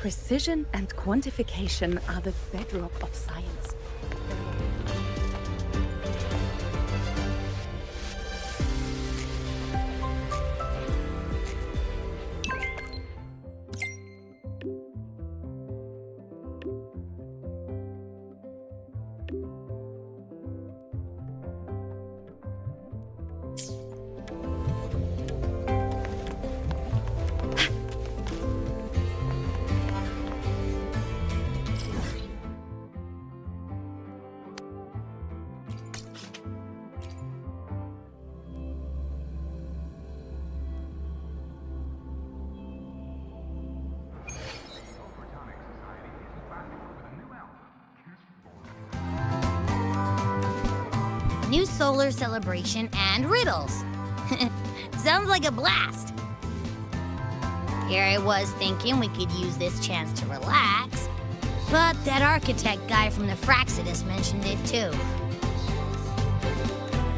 Precision and quantification are the bedrock of science. New solar celebration and riddles. Sounds like a blast. Here I was thinking we could use this chance to relax, but that architect guy from the Fraxidus mentioned it too.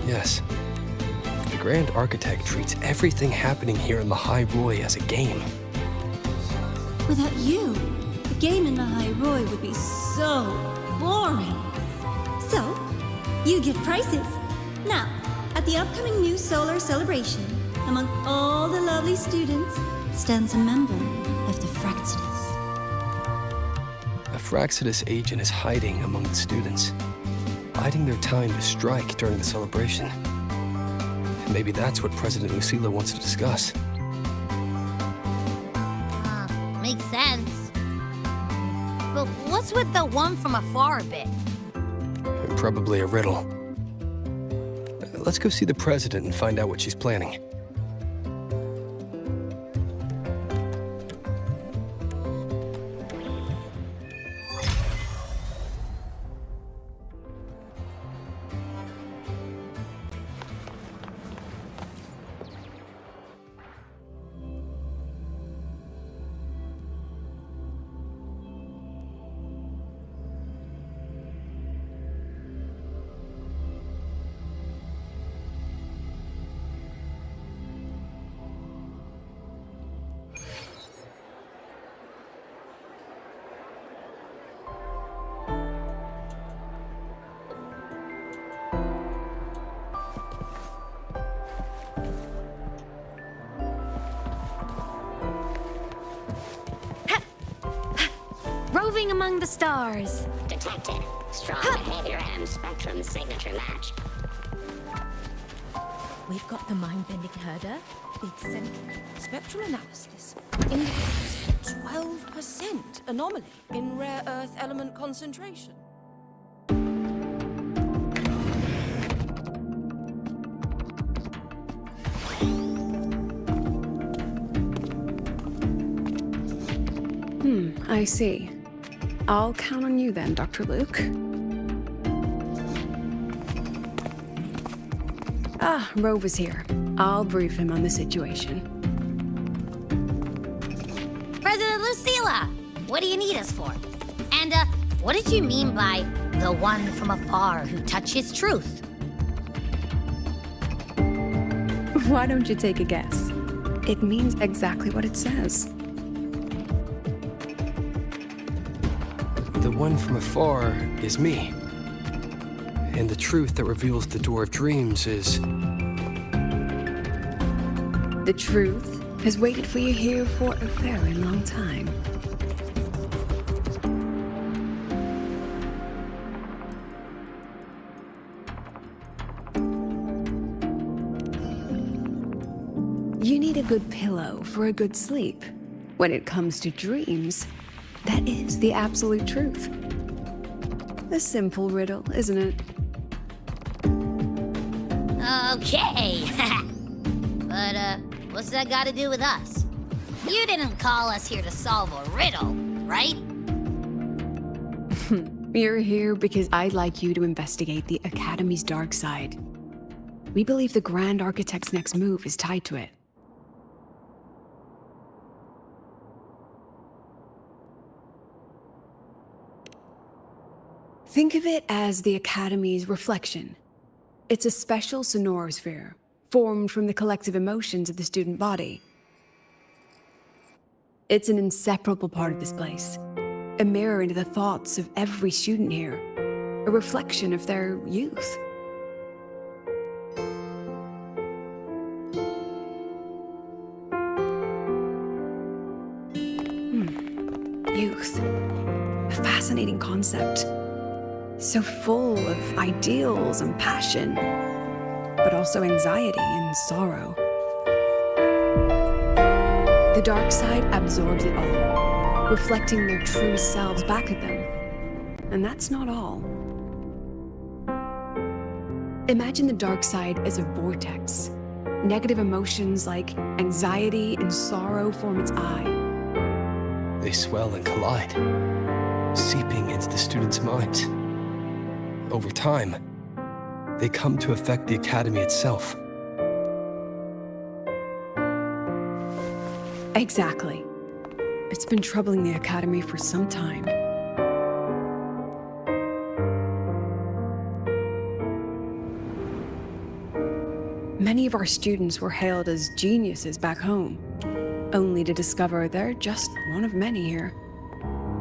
Yes. The Grand Architect treats everything happening here in the High Roy as a game. Without you, the game in the High Roy would be so boring. So, you get prizes. Now, at the upcoming new solar celebration, among all the lovely students, stands a member of the Fraxidus. A Fraxidus agent is hiding among the students, biding their time to strike during the celebration. Maybe that's what President Lucila wants to discuss. Makes sense. But what's with the one from afar bit? Probably a riddle. Let's go see the president and find out what she's planning. Roving among the stars. Detected. Strong behavior and spectrum signature match. We've got the mind-bending herder, the eccentric spectral analysis indicates 12% anomaly in rare earth element concentration. I see. I'll count on you then, Dr. Luke. Rover's here. I'll brief him on the situation. President Lucila, what do you need us for? And, what did you mean by the one from afar who touches truth? Why don't you take a guess? It means exactly what it says. The one from afar is me. And the truth that reveals the Door of Dreams is... The truth has waited for you here for a very long time. You need a good pillow for a good sleep. When it comes to dreams, that is the absolute truth. A simple riddle, isn't it? Okay. But, what's that got to do with us? You didn't call us here to solve a riddle, right? You're here because I'd like you to investigate the Academy's dark side. We believe the Grand Architect's next move is tied to it. Think of it as the Academy's reflection. It's a special sonorosphere, formed from the collective emotions of the student body. It's an inseparable part of this place. A mirror into the thoughts of every student here. A reflection of their youth. Youth. A fascinating concept. So full of ideals and passion, but also anxiety and sorrow. The dark side absorbs it all, reflecting their true selves back at them. And that's not all. Imagine the dark side as a vortex. Negative emotions like anxiety and sorrow form its eye. They swell and collide, seeping into the students' minds. Over time, they come to affect the academy itself. Exactly. It's been troubling the academy for some time. Many of our students were hailed as geniuses back home, only to discover they're just one of many here.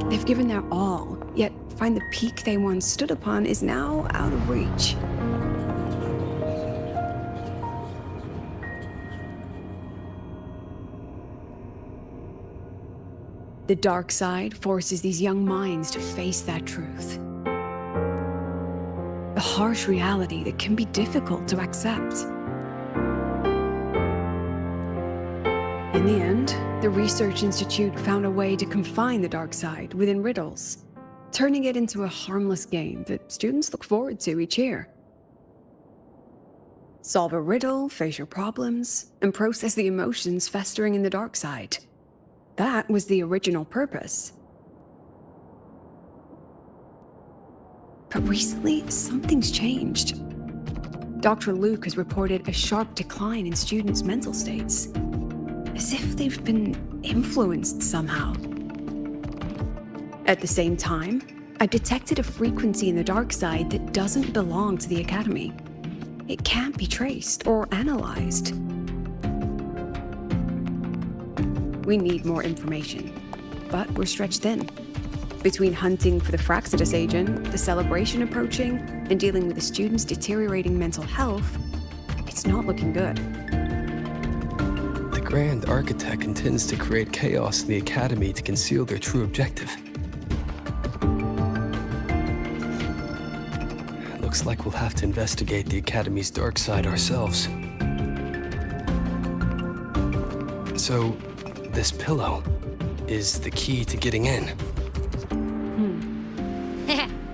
They've given their all, yet find the peak they once stood upon is now out of reach. The dark side forces these young minds to face that truth. The harsh reality that can be difficult to accept. In the end, the Research Institute found a way to confine the dark side within riddles, turning it into a harmless game that students look forward to each year. Solve a riddle, face your problems, and process the emotions festering in the dark side. That was the original purpose. But recently, something's changed. Dr. Luke has reported a sharp decline in students' mental states, as if they've been influenced somehow. At the same time, I detected a frequency in the dark side that doesn't belong to the academy. It can't be traced or analyzed. We need more information, but we're stretched thin. Between hunting for the Fraxidus agent, the celebration approaching, and dealing with the students' deteriorating mental health, it's not looking good. The Grand Architect intends to create chaos in the Academy to conceal their true objective. Looks like we'll have to investigate the Academy's dark side ourselves. So, this pillow is the key to getting in.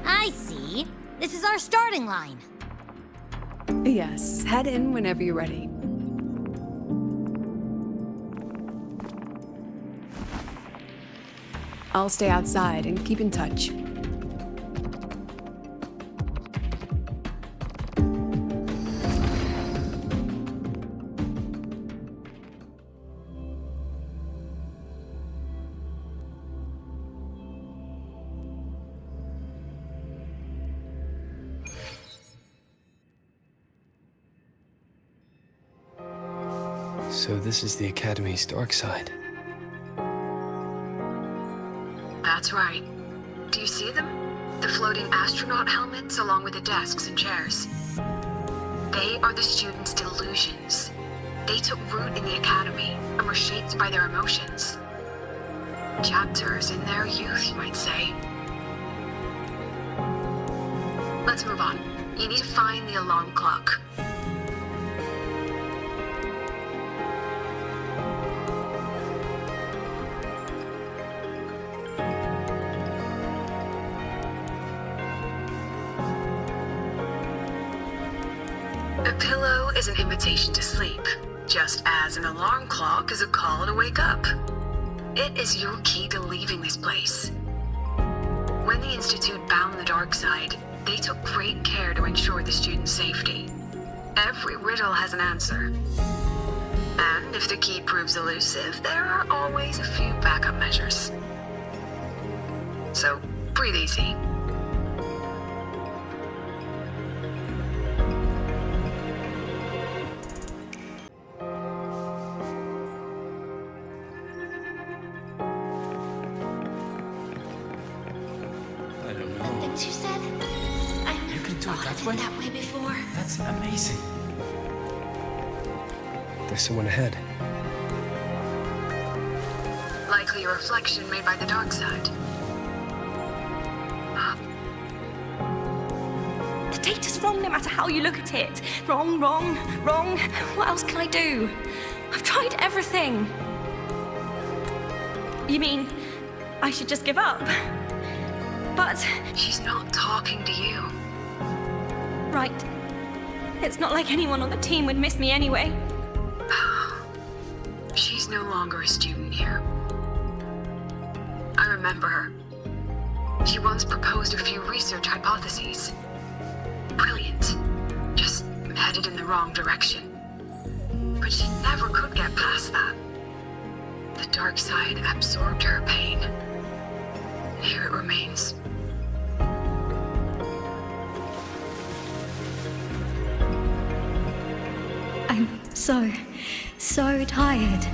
I see. This is our starting line. Yes, head in whenever you're ready. I'll stay outside and keep in touch. So this is the Academy's dark side. That's right. Do you see them? The floating astronaut helmets along with the desks and chairs. They are the students' delusions. They took root in the academy and were shaped by their emotions. Chapters in their youth, you might say. Let's move on. You need to find the alarm clock. A pillow is an invitation to sleep, just as an alarm clock is a call to wake up. It is your key to leaving this place. When the Institute bound the dark side, they took great care to ensure the students' safety. Every riddle has an answer. And if the key proves elusive, there are always a few backup measures. So, breathe easy. things you said, I've never can do it thought that of way? it that way before. That's amazing. There's someone ahead. Likely a reflection made by the dark side. The data's wrong no matter how you look at it. Wrong, wrong, wrong. What else can I do? I've tried everything. You mean I should just give up? But, She's not talking to you. right. It's not like anyone on the team would miss me anyway. She's no longer a student here. I remember her. She once proposed a few research hypotheses. Brilliant. Just headed in the wrong direction. But she never could get past that. The dark side absorbed her pain. Here it remains. I'm so tired.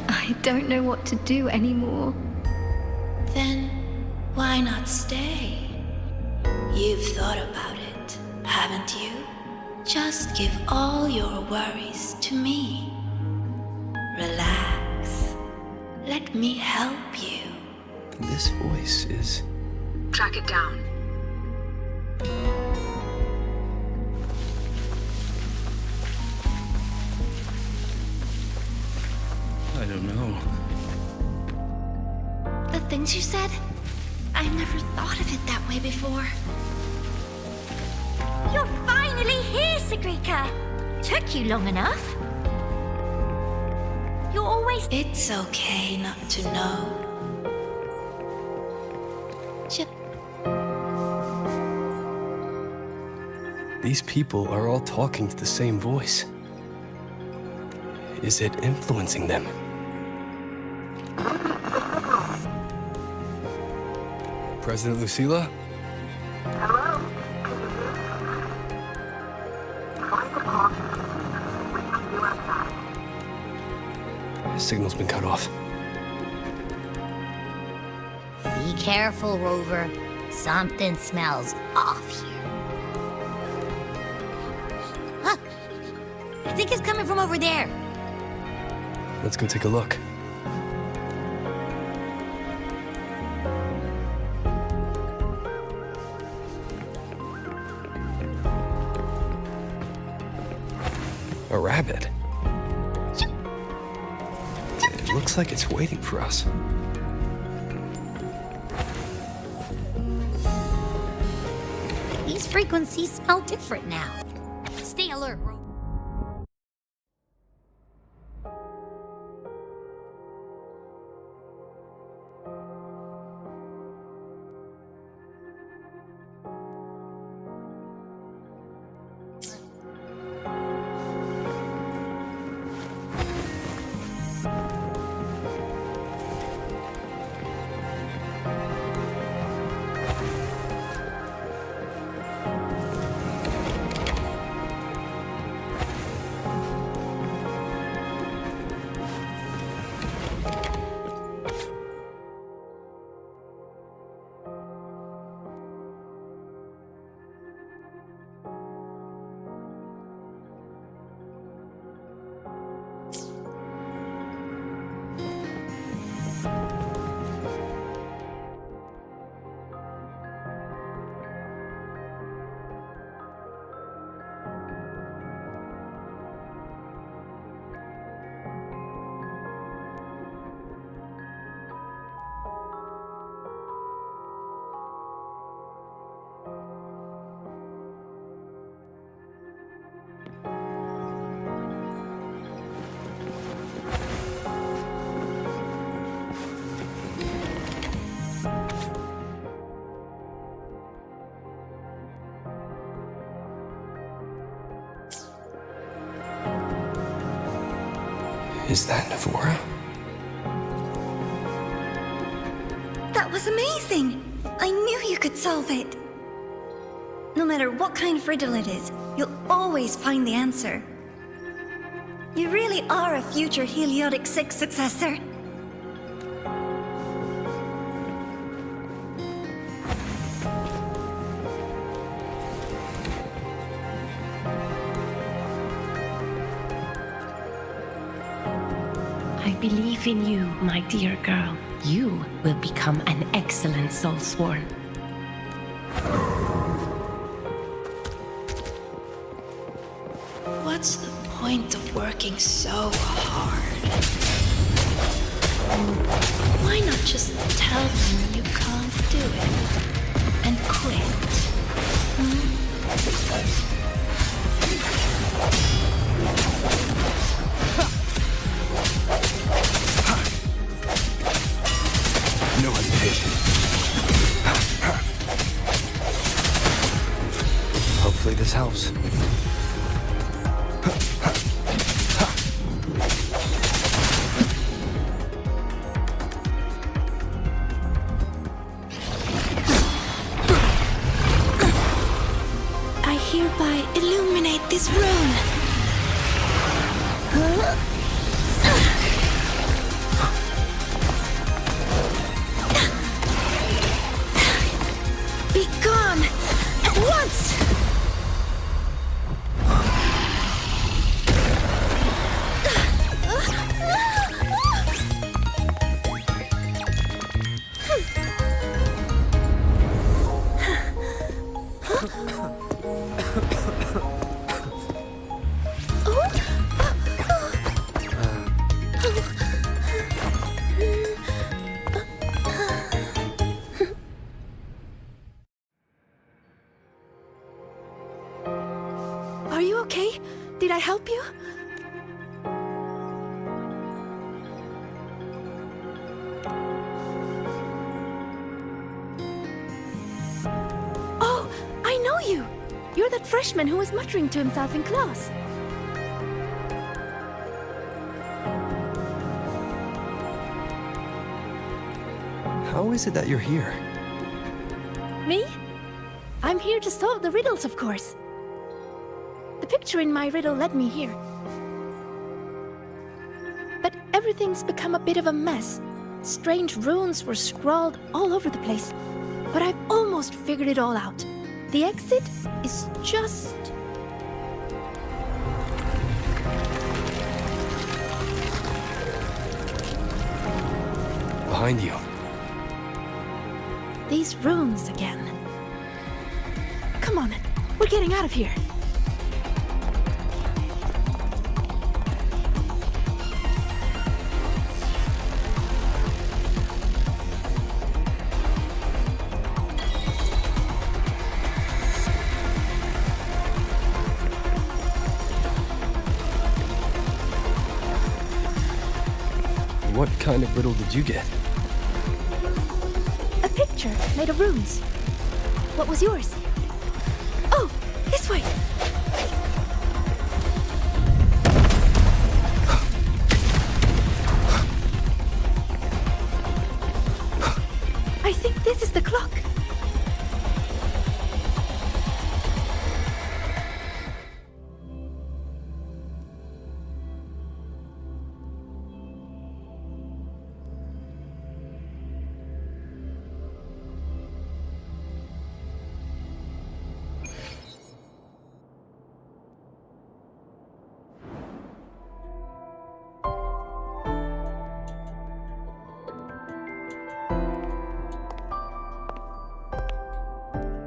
I don't know what to do anymore. Then why not stay? You've thought about it, haven't you? Just give all your worries to me. Relax. Let me help you. This voice is... Track it down. I don't know. The things you said, I never thought of it that way before. You're finally here, Sagrika! Took you long enough. You're always... It's okay not to know. These people are all talking to the same voice. Is it influencing them? President Lucilla? Hello? Find the clock. Wait for you outside. Signal's been cut off. Be careful, Rover. Something smells off here. Huh. I think it's coming from over there. Let's go take a look. A rabbit. It looks like it's waiting for us. These frequencies smell different now. Stay alert, Rover. Is that Navora? That was amazing! I knew you could solve it. No matter what kind of riddle it is, you'll always find the answer. You really are a future Heliotic 6 successor. believe in you, my dear girl. You will become an excellent soulsworn. What's the point of working so hard? Why not just tell them you can't do it and quit? No hesitation. Hopefully this helps. I hereby illuminate this rune. Be gone at once! Are you okay? Did I help you? Oh, I know you! You're that freshman who was muttering to himself in class. How is it that you're here? Me? I'm here to solve the riddles, of course. The picture in my riddle led me here. But everything's become a bit of a mess. Strange runes were scrawled all over the place. But I've almost figured it all out. The exit is just... Behind you. these runes again. Come on, we're getting out of here. What kind of riddle did you get? A picture made of runes. What was yours? Oh, this way! I think this is the clock.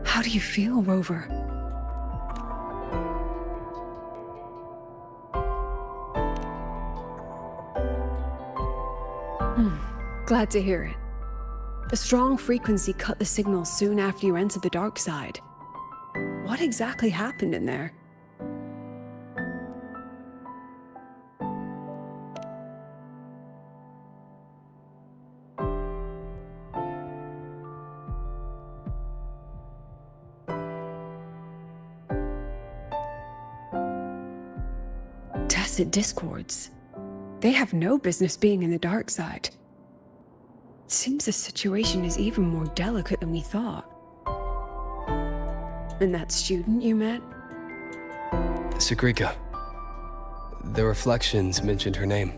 How do you feel, Rover? Glad to hear it. A strong frequency cut the signal soon after you entered the dark side. What exactly happened in there? Tacit discords. They have no business being in the dark side. It seems the situation is even more delicate than we thought. And that student you met? Sagrika. The reflections mentioned her name.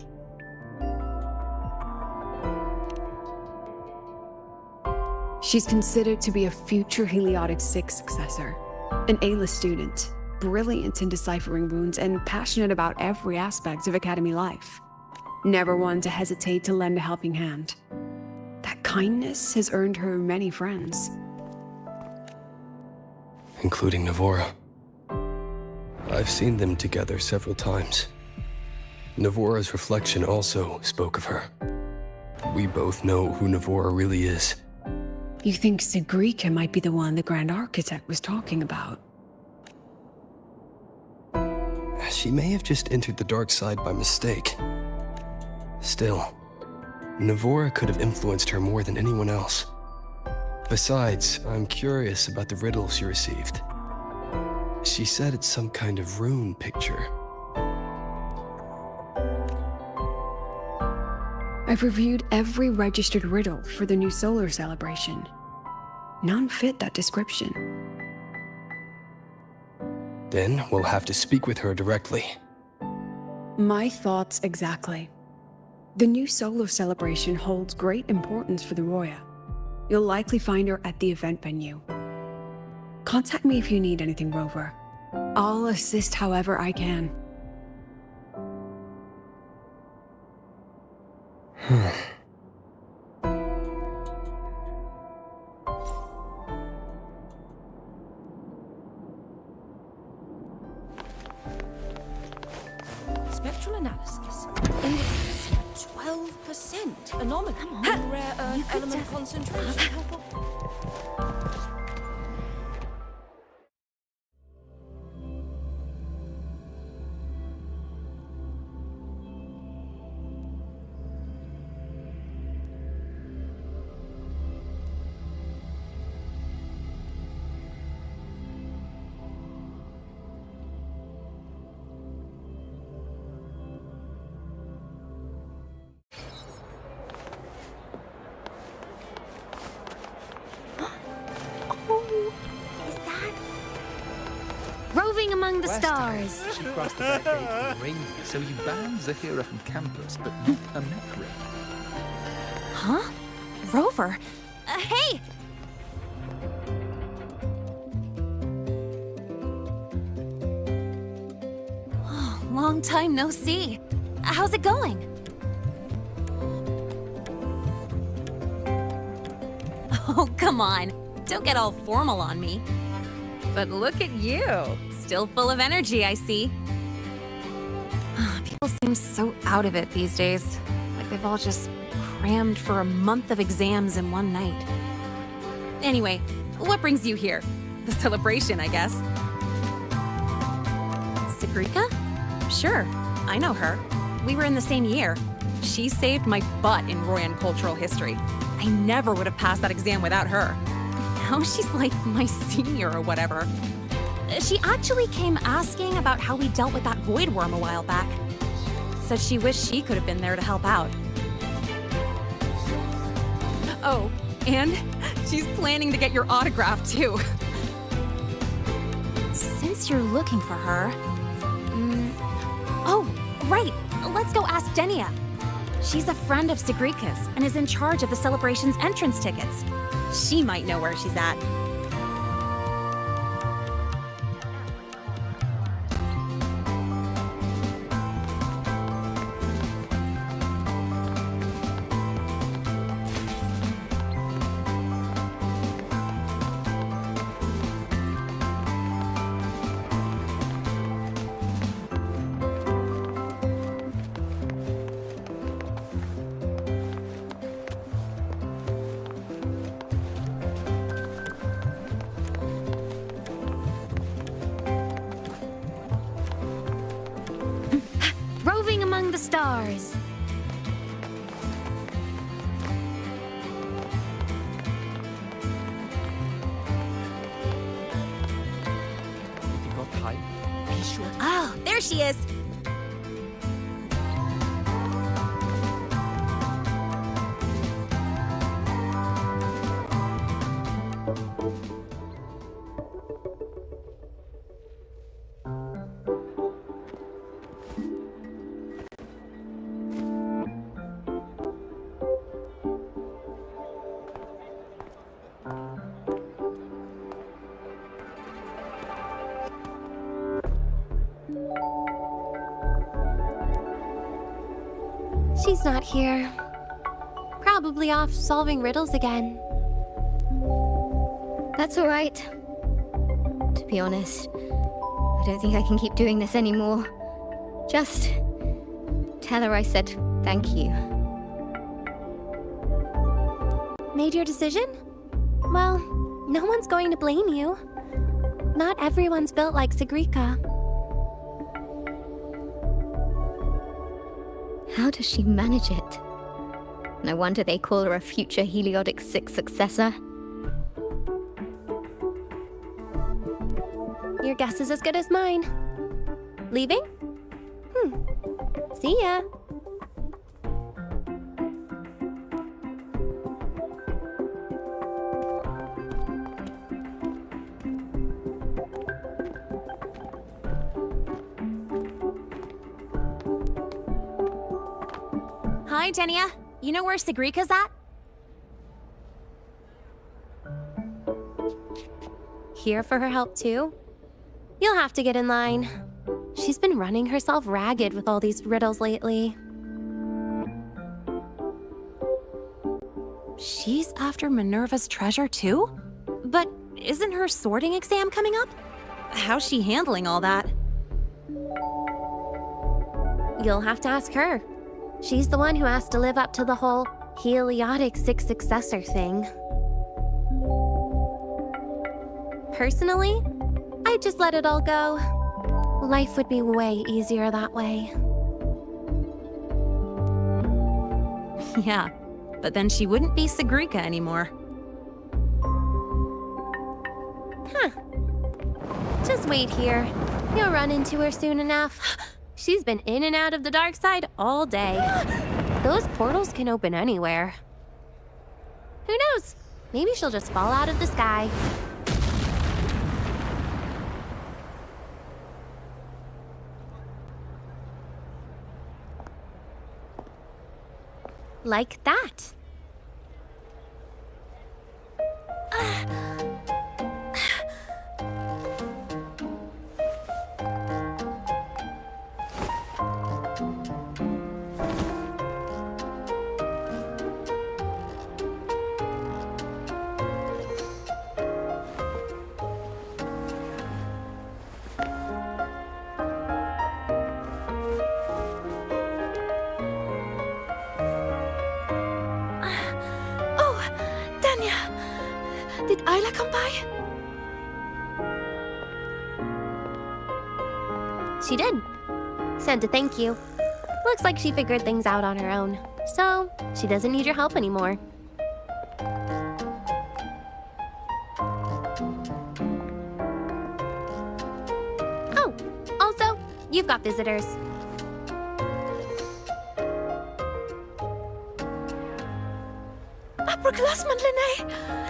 She's considered to be a future Heliotic 6 successor. An A-list student, brilliant in deciphering runes and passionate about every aspect of Academy life. never one to hesitate to lend a helping hand. That kindness has earned her many friends. Including Navora. I've seen them together several times. Navora's reflection also spoke of her. We both know who Navora really is. You think Sigrika might be the one the Grand Architect was talking about? She may have just entered the dark side by mistake. Still, Navora could have influenced her more than anyone else. Besides, I'm curious about the riddle she received. She said it's some kind of rune picture. I've reviewed every registered riddle for the new solar celebration. None fit that description. Then we'll have to speak with her directly. My thoughts exactly. The new solar celebration holds great importance for the Roya. You'll likely find her at the event venue. Contact me if you need anything, Rover. I'll assist however I can. Spectral analysis. Indices 12%. Anomaly. Rare earth element concentration. Roving among the stars. She crossed the back gate with a reindeer, so you banned Zahira from campus, but not her neck ring. Huh? Rover? Hey! Oh, long time no see. How's it going? Oh, come on. Don't get all formal on me. But look at you. Still full of energy, I see. People seem so out of it these days. Like they've all just crammed for a month of exams in one night. Anyway, what brings you here? The celebration, I guess. Sigrika? Sure, I know her. We were in the same year. She saved my butt in Royan cultural history. I never would have passed that exam without her. Now she's like my senior or whatever. She actually came asking about how we dealt with that void worm a while back. Said she wished she could have been there to help out. Oh, and she's planning to get your autograph too. Since you're looking for her... Oh, right. Let's go ask Denia. She's a friend of Sigrika's and is in charge of the celebration's entrance tickets. She might know where she's at. Roving among the stars. If you got time, be sure to... Oh, there she is. She's not here. Probably off solving riddles again. That's all right. To be honest, I don't think I can keep doing this anymore. Just tell her I said thank you. Made your decision? Well, no one's going to blame you. Not everyone's built like Sigrika. How does she manage it? No wonder they call her a future Heliotic 6 successor. Your guess is as good as mine. Leaving? See ya. Hi, Tenia. You know where Sigrika's at? Here for her help too? You'll have to get in line. She's been running herself ragged with all these riddles lately. She's after Minerva's treasure too? But isn't her sorting exam coming up? How's she handling all that? You'll have to ask her. She's the one who has to live up to the whole Heliotic 6 successor thing. Personally, I'd just let it all go. Life would be way easier that way. Yeah, but then she wouldn't be Sigrika anymore. Huh. Just wait here. You'll run into her soon enough. She's been in and out of the dark side all day. Those portals can open anywhere. Who knows? Maybe she'll just fall out of the sky. Like that. Did Isla come by? She did. Sent a thank you. Looks like she figured things out on her own. So, she doesn't need your help anymore. Oh, also, you've got visitors. Upperclassman Linné,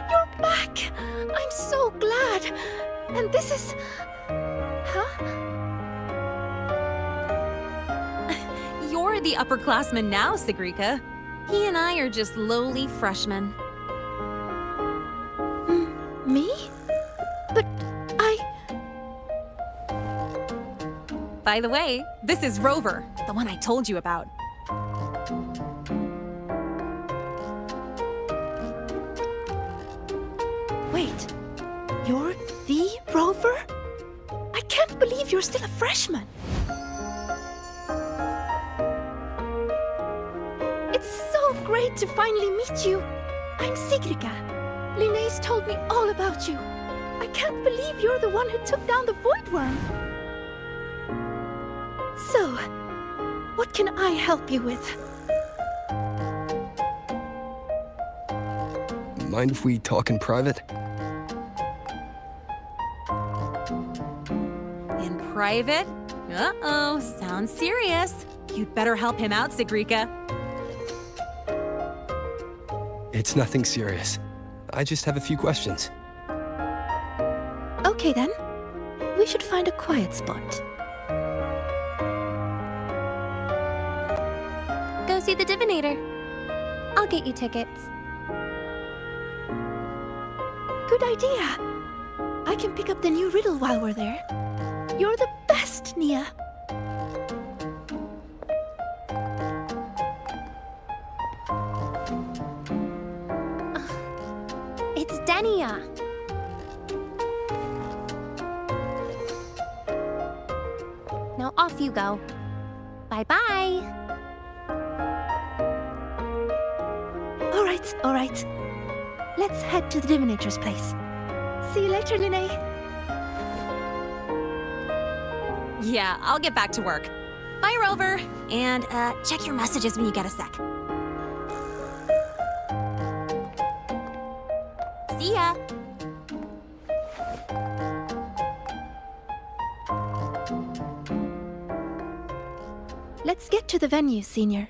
you're back! I'm so glad! And this is... Huh? You're the upperclassman now, Sigrika. He and I are just lowly freshmen. Me? But I... By the way, this is Rover, the one I told you about. Wait, you're the Rover? I can't believe you're still a freshman. It's so great to finally meet you. I'm Sigrika. Linné's told me all about you. I can't believe you're the one who took down the Void Worm. So, what can I help you with? Mind if we talk in private? In private? Uh-oh, sounds serious. You'd better help him out, Sigrika. It's nothing serious. I just have a few questions. Okay then. We should find a quiet spot. Go see the divinator. I'll get you tickets. Good idea. I can pick up the new riddle while we're there. You're the best, Nia. Denia. Now off you go. Bye-bye. All right. Let's head to the divinator's place. See you later, Linnae. Yeah, I'll get back to work. Bye, Rover. And check your messages when you get a sec. See ya. Let's get to the venue, Senior.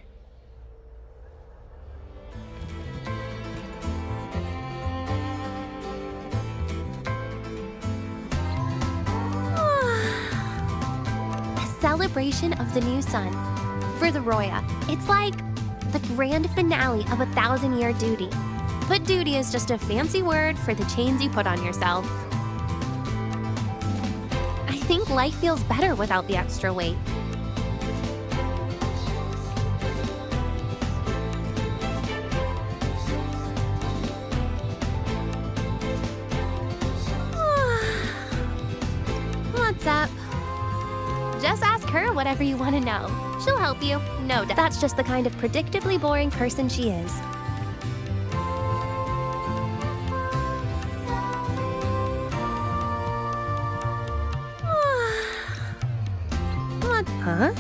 Celebration of the new sun. For the Roya, it's like the grand finale of 1,000-year duty. But duty is just a fancy word for the chains you put on yourself. I think life feels better without the extra weight. What's up? Just ask her whatever you want to know. She'll help you. No doubt. That's just the kind of predictably boring person she is. What? Huh?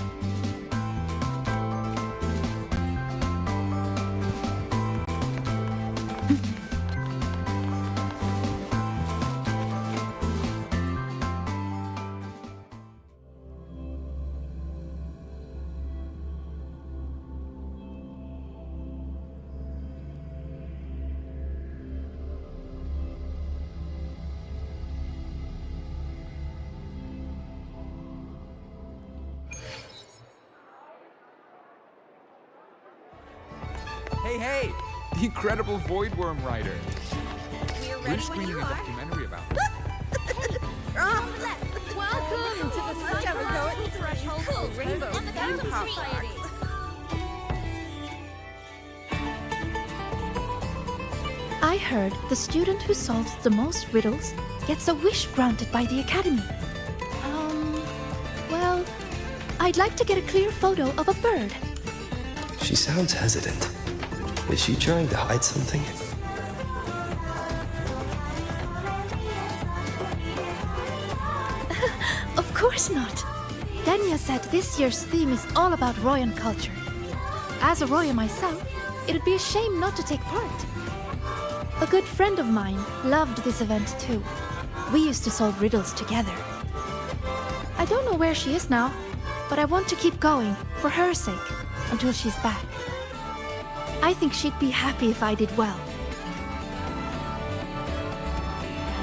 Hey! The incredible Voidworm Rider. We're screening a documentary about him. Welcome to the psychological threshold of Rainbow Theme Park. I heard the student who solves the most riddles gets a wish granted by the Academy. Well, I'd like to get a clear photo of a bird. She sounds hesitant. Is she trying to hide something? Of course not. Denia said this year's theme is all about Royan culture. As a Roya myself, it'd be a shame not to take part. A good friend of mine loved this event too. We used to solve riddles together. I don't know where she is now, but I want to keep going, for her sake, until she's back. I think she'd be happy if I did well.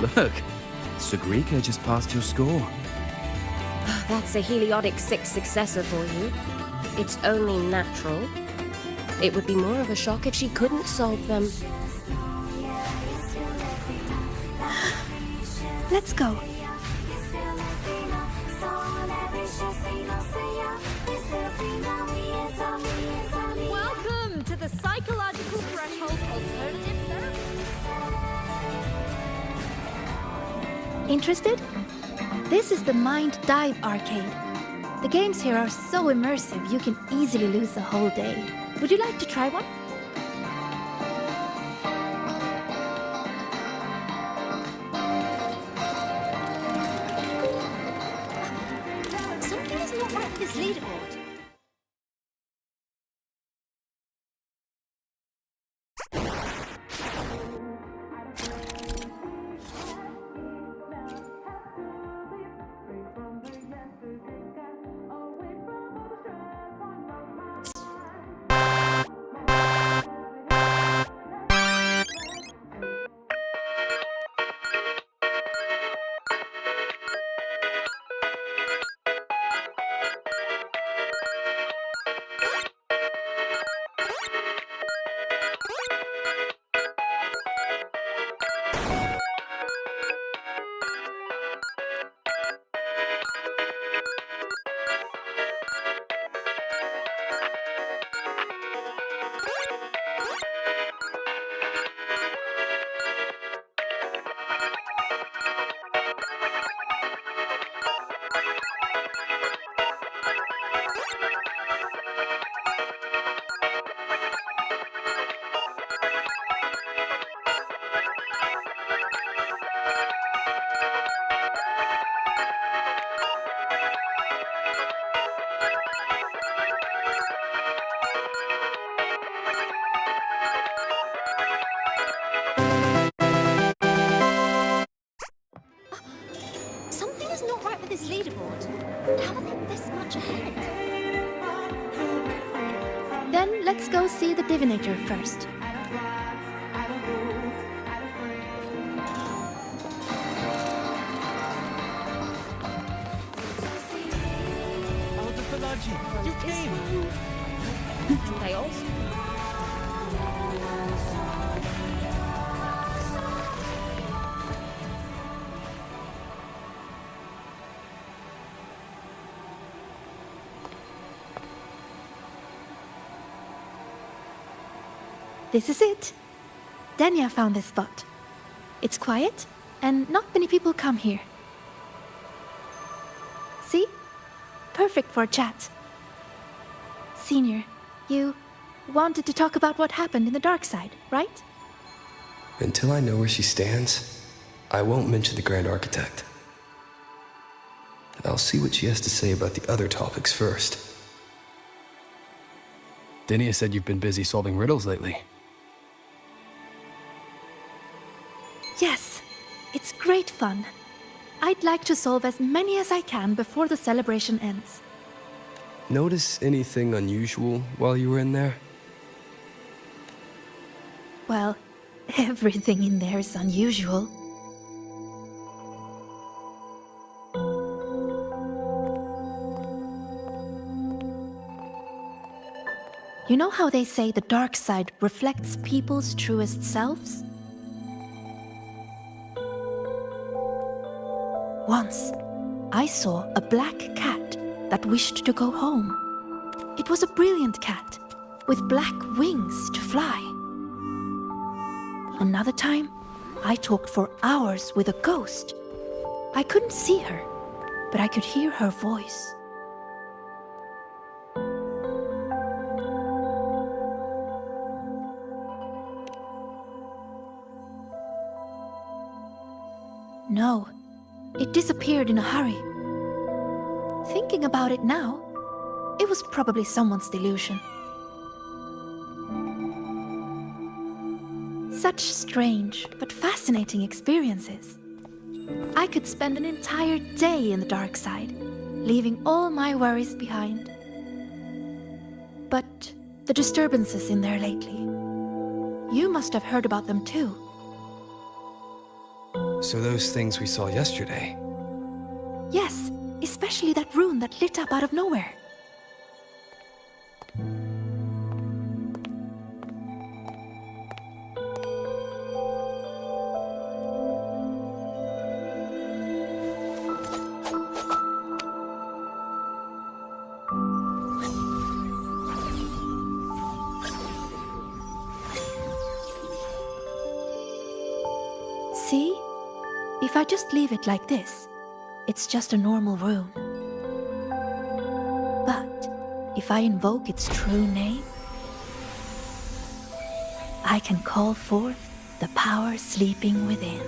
Look, Sagrika just passed your score. That's a Heliotic 6 successor for you. It's only natural. It would be more of a shock if she couldn't solve them. Let's go. Welcome to the psychological threshold alternative therapy. Interested? This is the Mind Dive Arcade. The games here are so immersive you can easily lose a whole day. Would you like to try one? Something is not right with this leaderboard. is not right with this leaderboard. How are they this much ahead? Then let's go see the divinator first. You came! And I also... This is it. Danya found this spot. It's quiet, and not many people come here. See? Perfect for a chat. Senior, you wanted to talk about what happened in the dark side, right? Until I know where she stands, I won't mention the Grand Architect. I'll see what she has to say about the other topics first. Dinia said you've been busy solving riddles lately. Yes, it's great fun. I'd like to solve as many as I can before the celebration ends. Notice anything unusual while you were in there? Well, everything in there is unusual. You know how they say the dark side reflects people's truest selves? Once, I saw a black cat that wished to go home. It was a brilliant cat, with black wings to fly. Another time, I talked for hours with a ghost. I couldn't see her, but I could hear her voice. No, it disappeared in a hurry. Thinking about it now, it was probably someone's delusion. Such strange but fascinating experiences. I could spend an entire day in the dark side, leaving all my worries behind. But the disturbances in there lately, you must have heard about them too. So those things we saw yesterday. Yes, especially that rune that lit up out of nowhere. See? If I just leave it like this, it's just a normal rune. But if I invoke its true name, I can call forth the power sleeping within.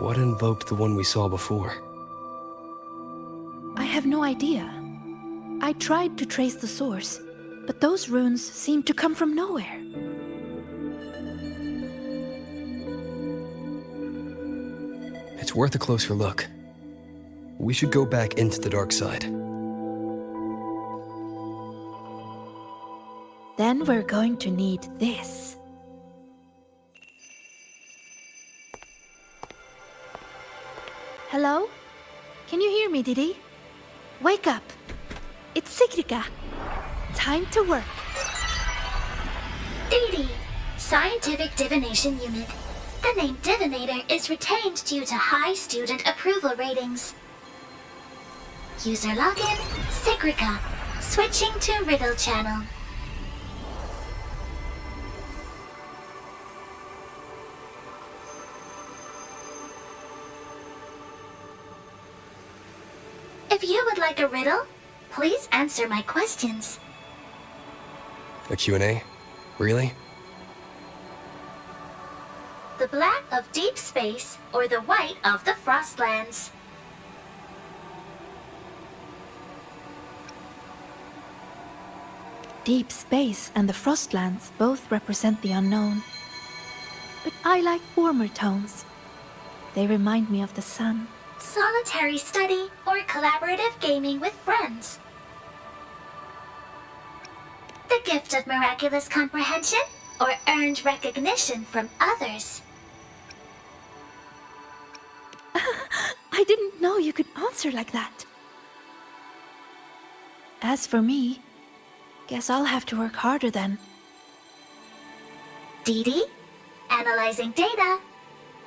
What invoked the one we saw before? I have no idea. I tried to trace the source, but those runes seemed to come from nowhere. It's worth a closer look. We should go back into the dark side. Then we're going to need this. Hello? Can you hear me, Didi? Wake up! It's Sigrika. Time to work. DD, Scientific Divination Unit. The name Divinator is retained due to high student approval ratings. User login, Sigrika. Switching to Riddle Channel. If you would like a riddle, please answer my questions. A Q&A? Really? The black of deep space or the white of the Frostlands? Deep space and the Frostlands both represent the unknown. But I like warmer tones. They remind me of the sun. Solitary study or collaborative gaming with friends. The gift of miraculous comprehension or earned recognition from others. I didn't know you could answer like that. As for me, guess I'll have to work harder then. Dee Dee, analyzing data,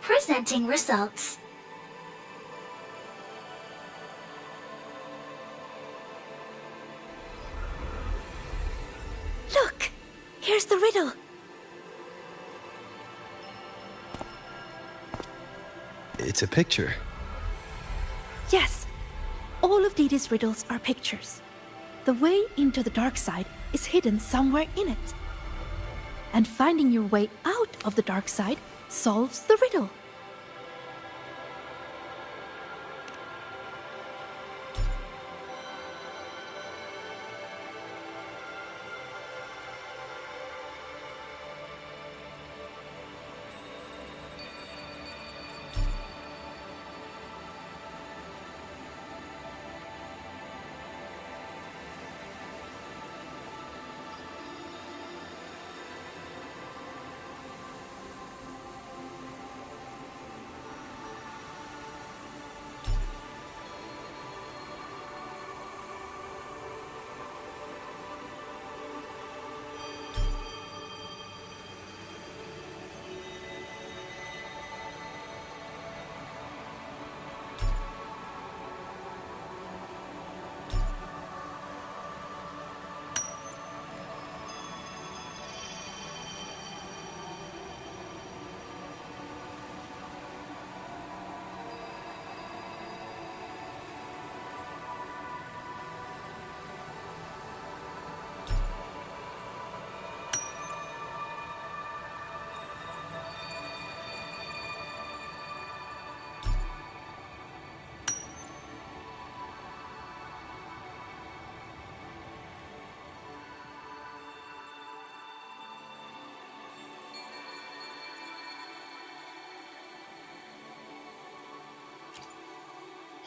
presenting results. Look! Here's the riddle. It's a picture. Yes, all of Dee Dee's riddles are pictures. The way into the dark side is hidden somewhere in it. And finding your way out of the dark side solves the riddle.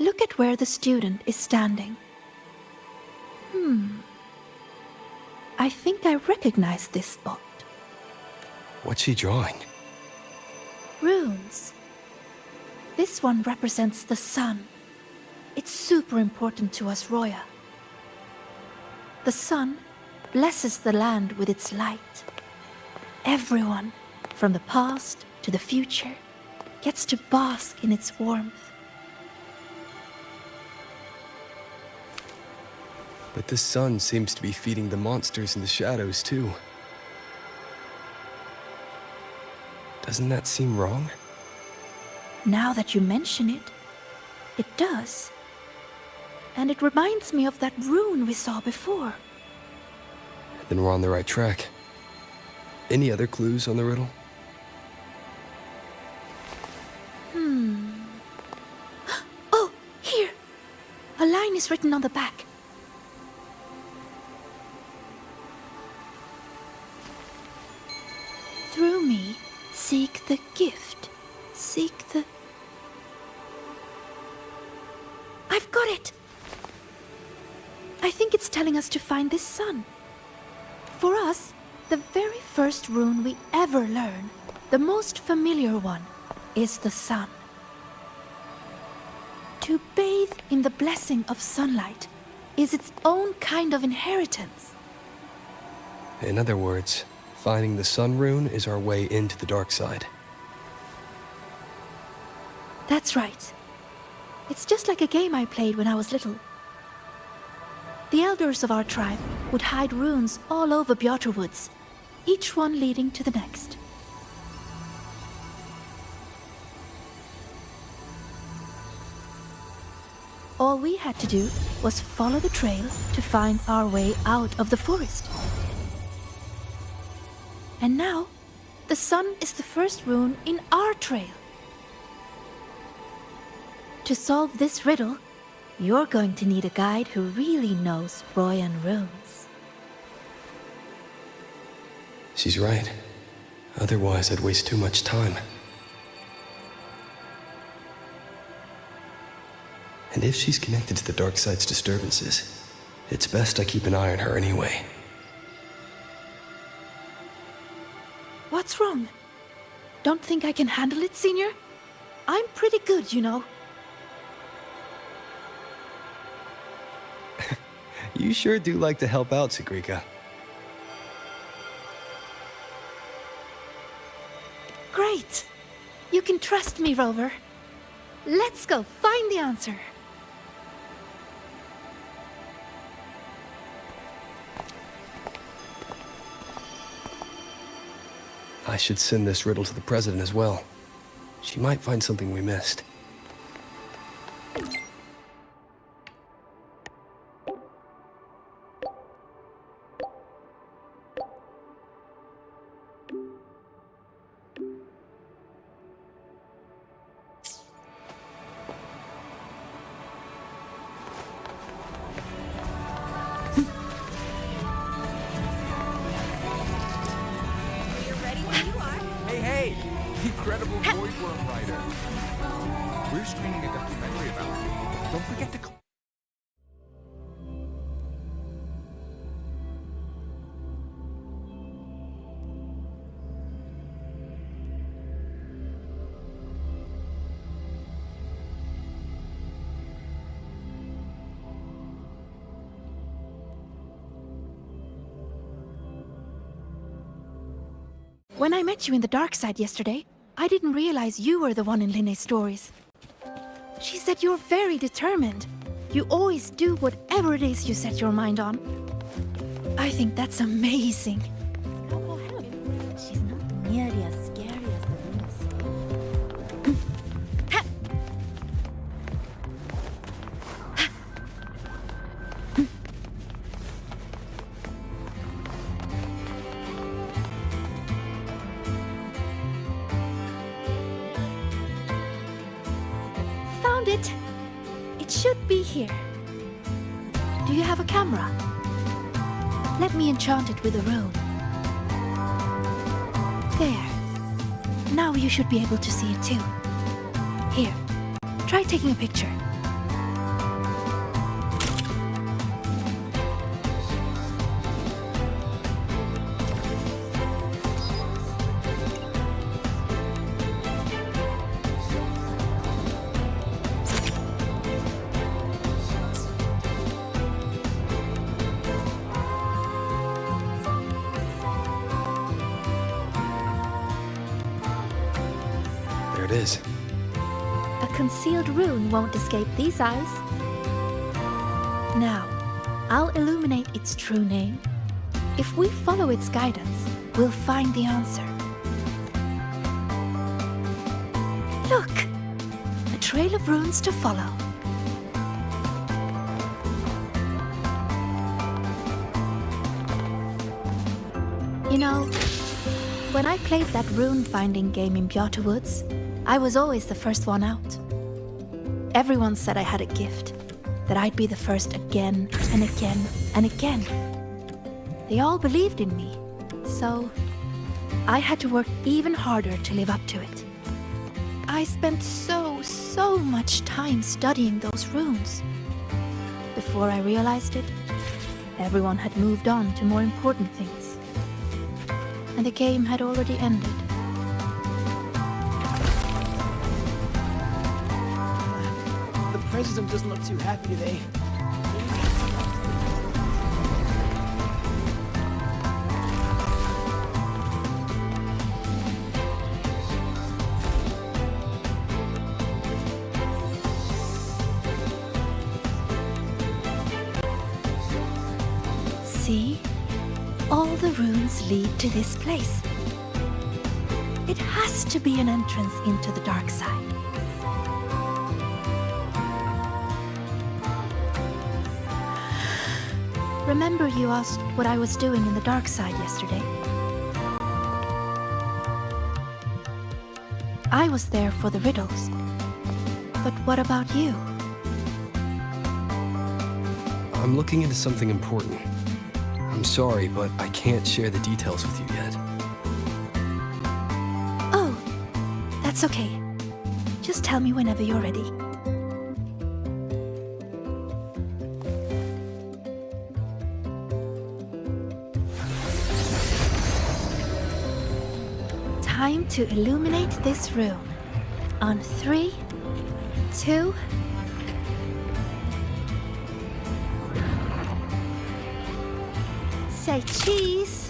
Look at where the student is standing. I think I recognize this spot. What's she drawing? Runes. This one represents the sun. It's super important to us, Roya. The sun blesses the land with its light. Everyone, from the past to the future, gets to bask in its warmth. But the sun seems to be feeding the monsters in the shadows, too. Doesn't that seem wrong? Now that you mention it, it does. And it reminds me of that rune we saw before. Then we're on the right track. Any other clues on the riddle? Oh, here! A line is written on the back. Through me, seek the gift. Seek the... I've got it! I think it's telling us to find this sun. For us, the very first rune we ever learn, the most familiar one, is the sun. To bathe in the blessing of sunlight is its own kind of inheritance. In other words, finding the sun rune is our way into the dark side. That's right. It's just like a game I played when I was little. The elders of our tribe would hide runes all over Bjorter Woods, each one leading to the next. All we had to do was follow the trail to find our way out of the forest. And now, the sun is the first rune in our trail. To solve this riddle, you're going to need a guide who really knows Royan runes. She's right. Otherwise, I'd waste too much time. And if she's connected to the dark side's disturbances, it's best I keep an eye on her anyway. What's wrong? Don't think I can handle it, Senior? I'm pretty good, you know. You sure do like to help out, Sagrika. Great! You can trust me, Rover. Let's go find the answer. I should send this riddle to the president as well. She might find something we missed. Hey! The incredible void worm writer. We're screening a documentary about you. Don't forget to... When I met you in the dark side yesterday, I didn't realize you were the one in Linne's stories. She said you're very determined. You always do whatever it is you set your mind on. I think that's amazing. She's not nearly as scary as the rumors. Found it. It should be here. Do you have a camera? Let me enchant it with a rune. There. Now you should be able to see it too. Here, try taking a picture. There it is. A concealed rune won't escape these eyes. Now, I'll illuminate its true name. If we follow its guidance, we'll find the answer. Look! A trail of runes to follow. You know, when I played that rune-finding game in Bjarte Woods, I was always the first one out. Everyone said I had a gift, that I'd be the first again and again and again. They all believed in me, so I had to work even harder to live up to it. I spent so much time studying those runes. Before I realized it, everyone had moved on to more important things. And the game had already ended. The president doesn't look too happy today. See? All the runes lead to this place. It has to be an entrance into the dark side. Remember you asked what I was doing in the dark side yesterday? I was there for the riddles. But what about you? I'm looking into something important. I'm sorry, but I can't share the details with you yet. Oh, that's okay. Just tell me whenever you're ready. Time to illuminate this room. On 3, 2... Say cheese!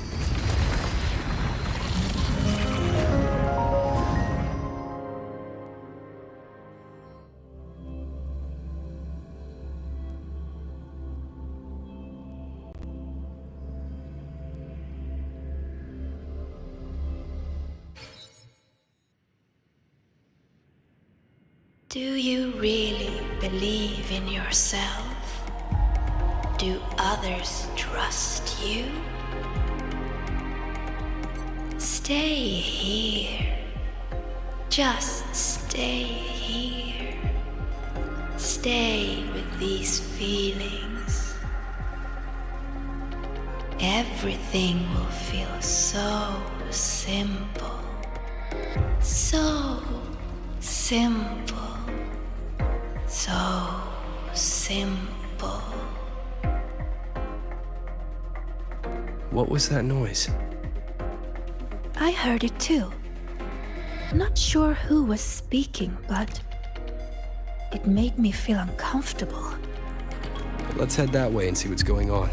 Do you really believe in yourself? Do others trust you? Stay here. Just stay here. Stay with these feelings. Everything will feel so simple. So simple. So simple. What was that noise? I heard it too. Not sure who was speaking, but it made me feel uncomfortable. Let's head that way and see what's going on.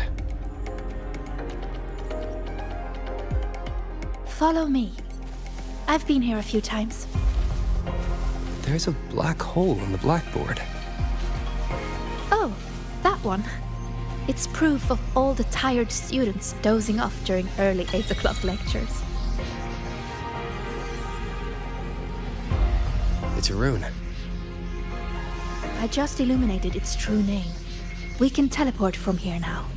Follow me. I've been here a few times. There's a black hole on the blackboard. Oh, that one. It's proof of all the tired students dozing off during early 8 o'clock lectures. It's a rune. I just illuminated its true name. We can teleport from here now.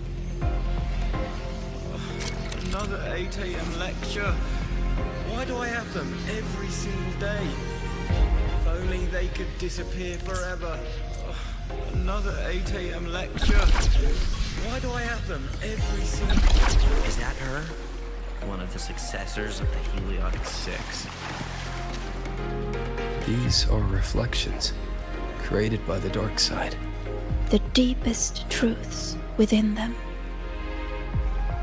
Another 8 AM lecture. Why do I have them every single day? If only they could disappear forever. Another 8 AM lecture. Why do I have them every single... Is that her? One of the successors of the Heliotic Six. These are reflections, created by the dark side. The deepest truths within them.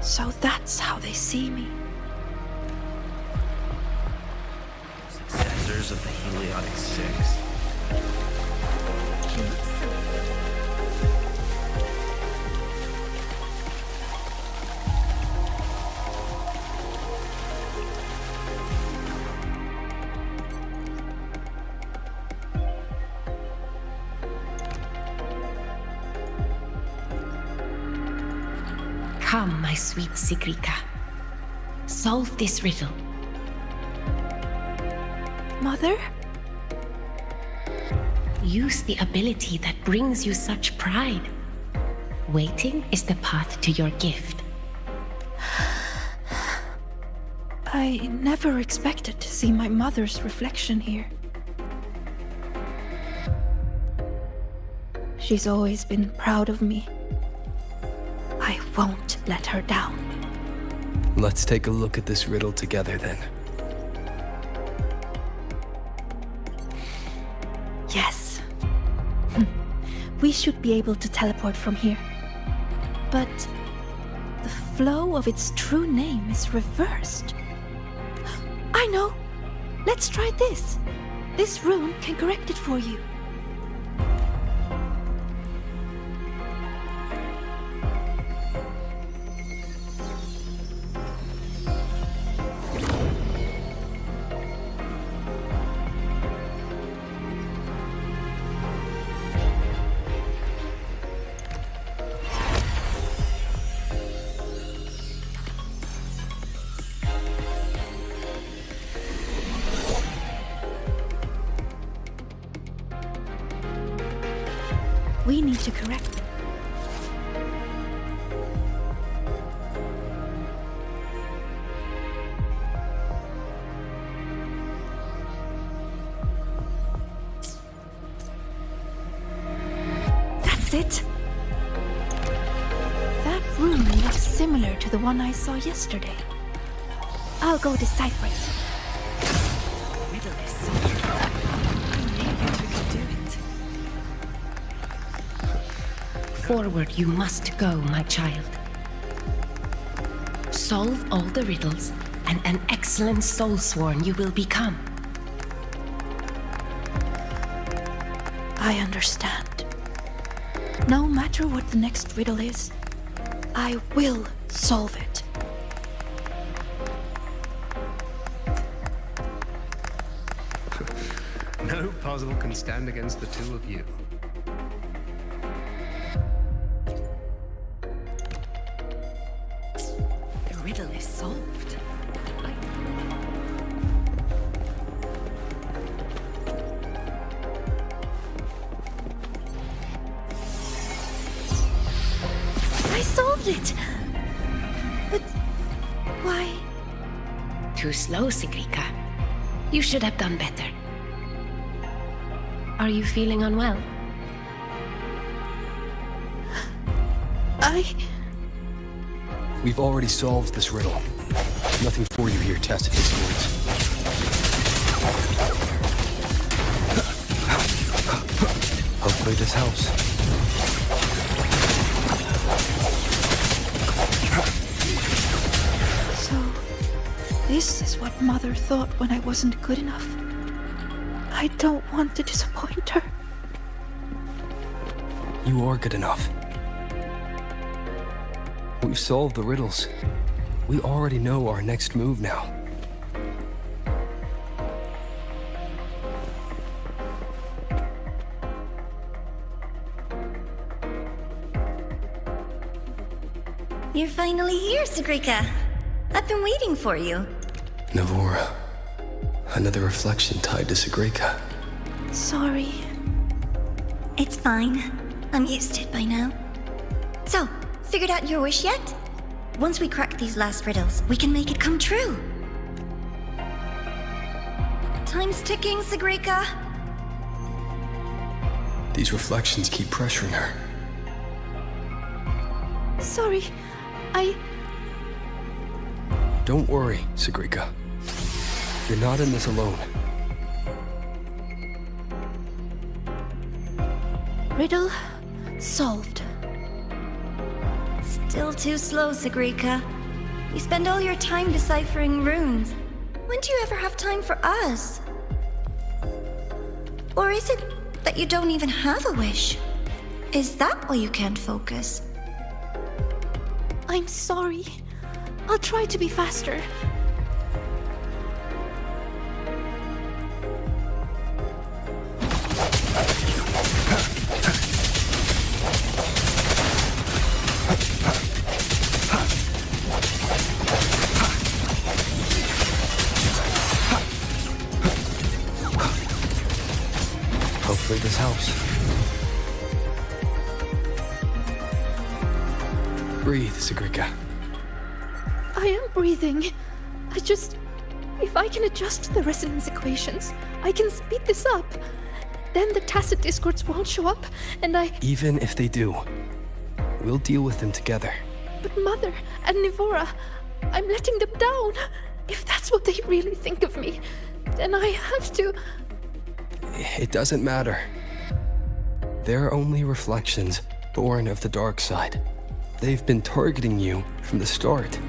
So that's how they see me. Successors of the Heliotic Six. Come, my sweet Sigrika. Solve this riddle. Mother? Use the ability that brings you such pride. Waiting is the path to your gift. I never expected to see my mother's reflection here. She's always been proud of me. I won't let her down. Let's take a look at this riddle together then. Yes. We should be able to teleport from here. But the flow of its true name is reversed. I know! Let's try this. This rune can correct it for you. We need to correct it. That's it. That room looks similar to the one I saw yesterday. I'll go decipher it. Forward you must go, my child. Solve all the riddles and an excellent soulsworn you will become. I understand. No matter what the next riddle is, I will solve it. No puzzle can stand against the two of you. The riddle is solved. I solved it! But why? Too slow, Sigrika. You should have done better. Are you feeling unwell? We've already solved this riddle. Nothing for you here, Tacit Discords. Hopefully this helps. So, this is what Mother thought when I wasn't good enough. I don't want to disappoint her. You are good enough. We've solved the riddles. We already know our next move now. You're finally here, Sigrika. I've been waiting for you. Navora. Another reflection tied to Sigrika. Sorry. It's fine. I'm used to it by now. So, figured out your wish yet? Once we crack these last riddles, we can make it come true. Time's ticking, Sigrika. These reflections keep pressuring her. Sorry, Don't worry, Sigrika. You're not in this alone. Riddle solved. Still too slow, Sigrika. You spend all your time deciphering runes. When do you ever have time for us? Or is it that you don't even have a wish? Is that why you can't focus? I'm sorry. I'll try to be faster. Hopefully this helps. Breathe, Sigrika. I am breathing. If I can adjust the resonance equations, I can speed this up. Then the Tacit Discords won't show up, and Even if they do, we'll deal with them together. But Mother and Navora, I'm letting them down. If that's what they really think of me, then I have to... It doesn't matter. They're only reflections born of the dark side. They've been targeting you from the start.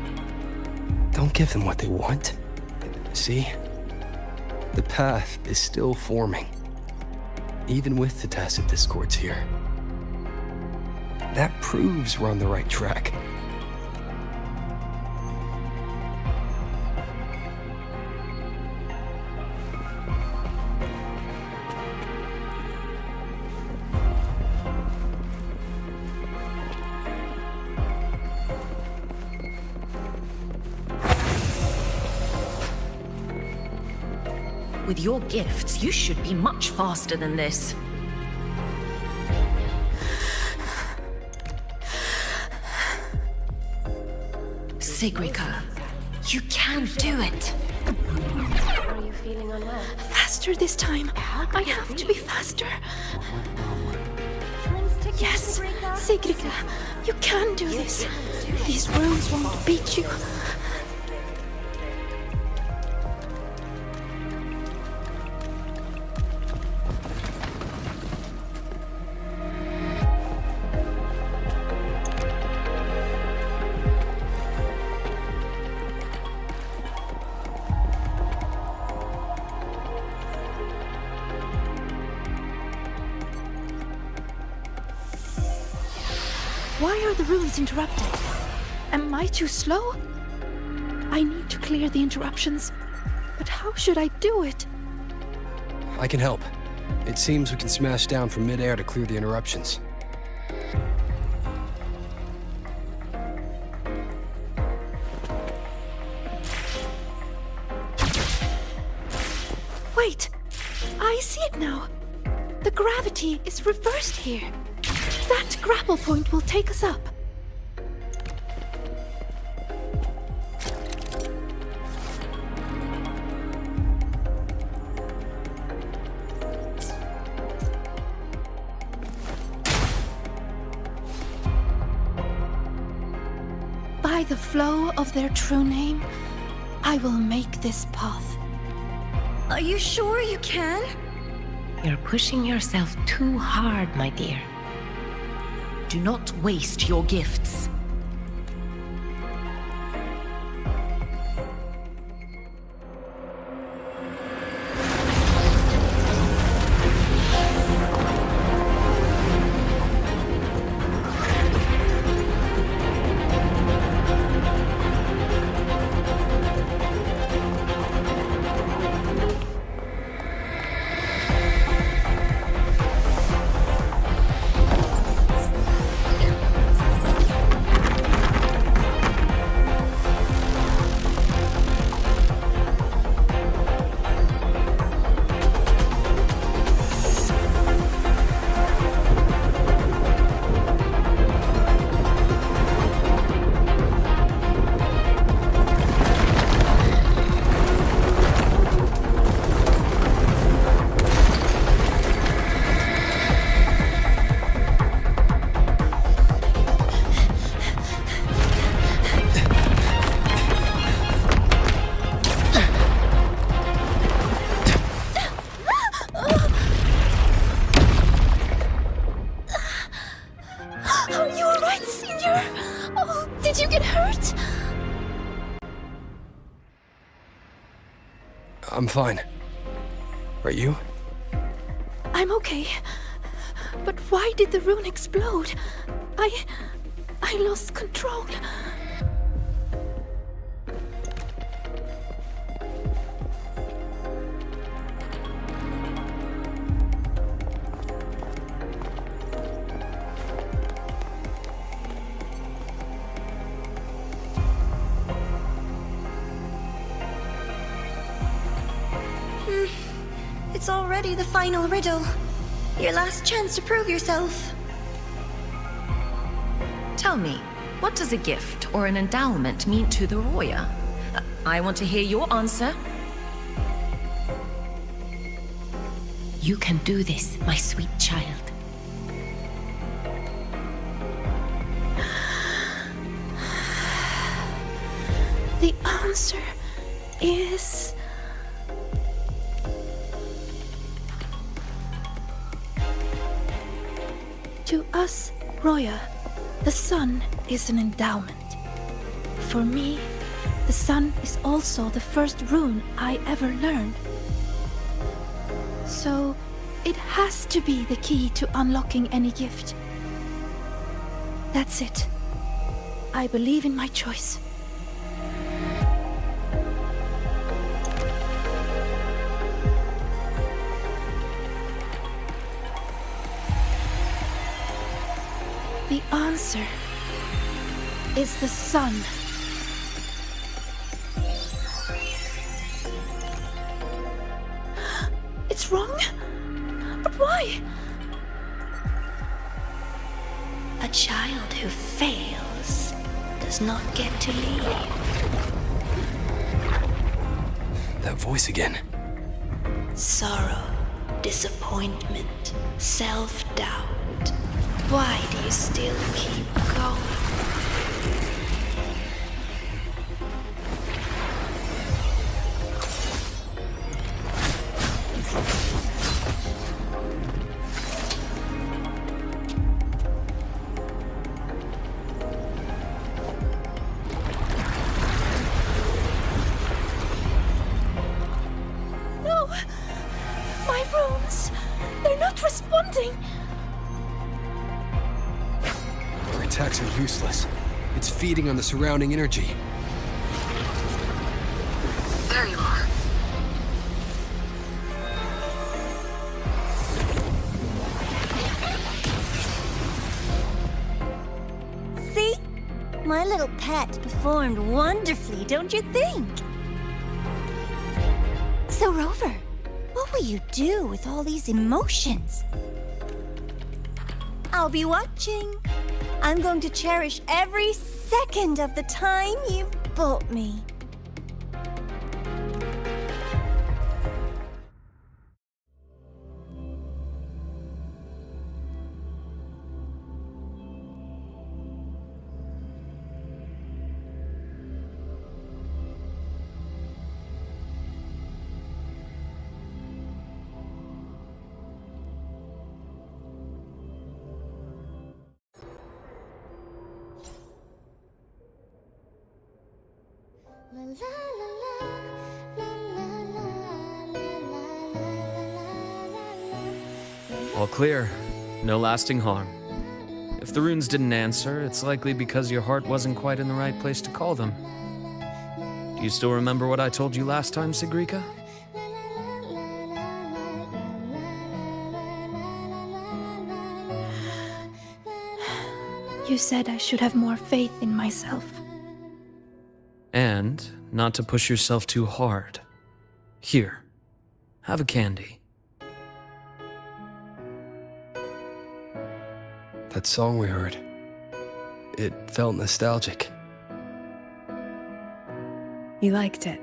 Don't give them what they want. See? The path is still forming. Even with the Tacit Discords here. That proves we're on the right track. With your gifts, you should be much faster than this. Sigrika, you can do it. Are you feeling unwell? Faster this time. I have to be faster. Yes, Sigrika, you can do this. These runes won't beat you. Why are the runes interrupted? Am I too slow? I need to clear the interruptions. But how should I do it? I can help. It seems we can smash down from mid-air to clear the interruptions. Wait! I see it now! The gravity is reversed here. That grapple point will take us up. By the flow of their true name, I will make this path. Are you sure you can? You're pushing yourself too hard, my dear. Do not waste your gifts. I'm fine. Are you? I'm okay. But why did the rune explode? I lost control. It's already the final riddle. Your last chance to prove yourself. Tell me, what does a gift or an endowment mean to the Roya? I want to hear your answer. You can do this, my sweet child. The answer is... To us, Roya, the sun is an endowment. For me, the sun is also the first rune I ever learned. So, it has to be the key to unlocking any gift. That's it. I believe in my choice. The answer is the sun. It's wrong? But why? A child who fails does not get to lead. That voice again. Sorrow, disappointment, self-doubt. Why do you still keep going? No! My runes! They're not responding! Right. attacks are useless. It's feeding on the surrounding energy. There you are. See? My little pet performed wonderfully, don't you think? So, Rover, what will you do with all these emotions? I'll be watching. I'm going to cherish every second of the time you've bought me. All clear. No lasting harm. If the runes didn't answer, it's likely because your heart wasn't quite in the right place to call them. Do you still remember what I told you last time, Sigrika? You said I should have more faith in myself. And not to push yourself too hard. Here, have a candy. That song we heard, it felt nostalgic. You liked it.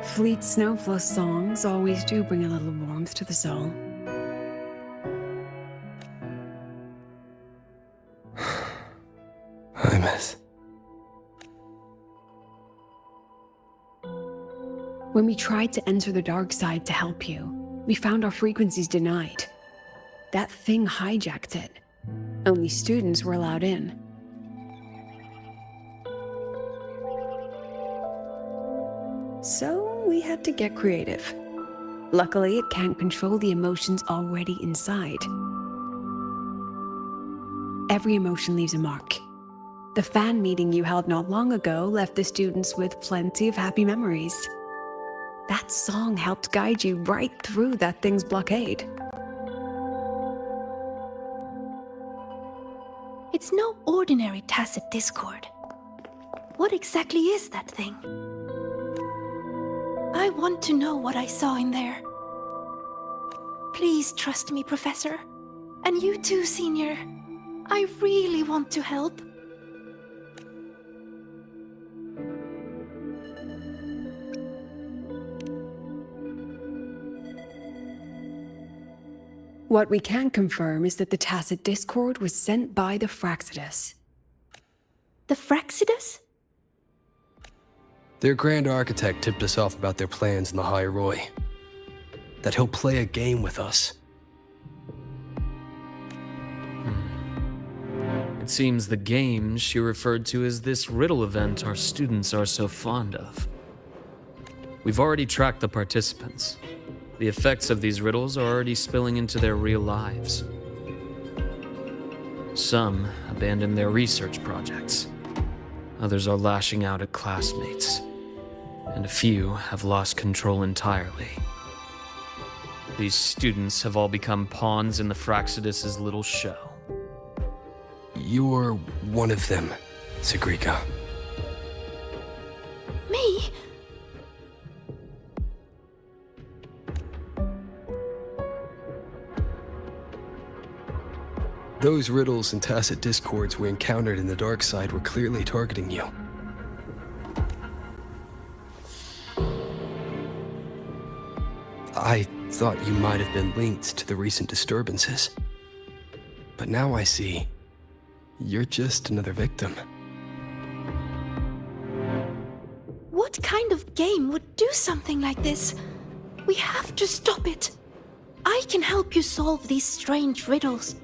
Fleet Snowflush songs always do bring a little warmth to the soul. I miss. When we tried to enter the dark side to help you, we found our frequencies denied. That thing hijacked it. Only students were allowed in. So we had to get creative. Luckily, it can't control the emotions already inside. Every emotion leaves a mark. The fan meeting you held not long ago left the students with plenty of happy memories. That song helped guide you right through that thing's blockade. It's no ordinary tacit discord. What exactly is that thing? I want to know what I saw in there. Please trust me, Professor. And you too, Senior. I really want to help. What we can confirm is that the tacit discord was sent by the Fraxidus. The Fraxidus? Their Grand Architect tipped us off about their plans in the High Roy. That he'll play a game with us. It seems the game she referred to as this riddle event our students are so fond of. We've already tracked the participants. The effects of these riddles are already spilling into their real lives. Some abandoned their research projects. Others are lashing out at classmates. And a few have lost control entirely. These students have all become pawns in the Fraxidus' little show. You're one of them, Sigrika. Me? Those riddles and tacit discords we encountered in the dark side were clearly targeting you. I thought you might have been linked to the recent disturbances. But now I see, you're just another victim. What kind of game would do something like this? We have to stop it. I can help you solve these strange riddles.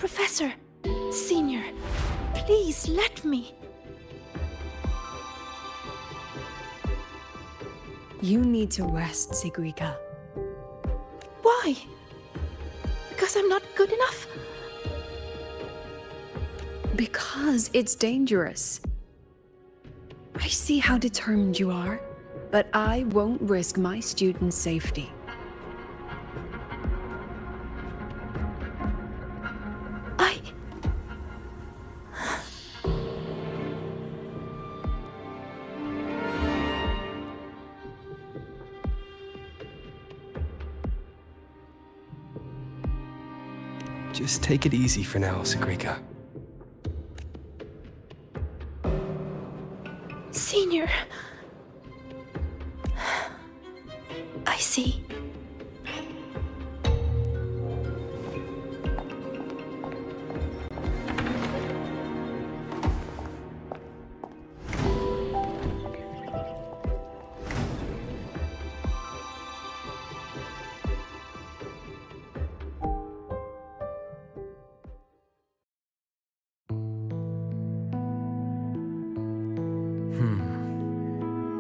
Professor, Senior, please let me. You need to rest, Sigrika. Why? Because I'm not good enough? Because it's dangerous. I see how determined you are, but I won't risk my students' safety. Just take it easy for now, Sigrika. Senior. I see.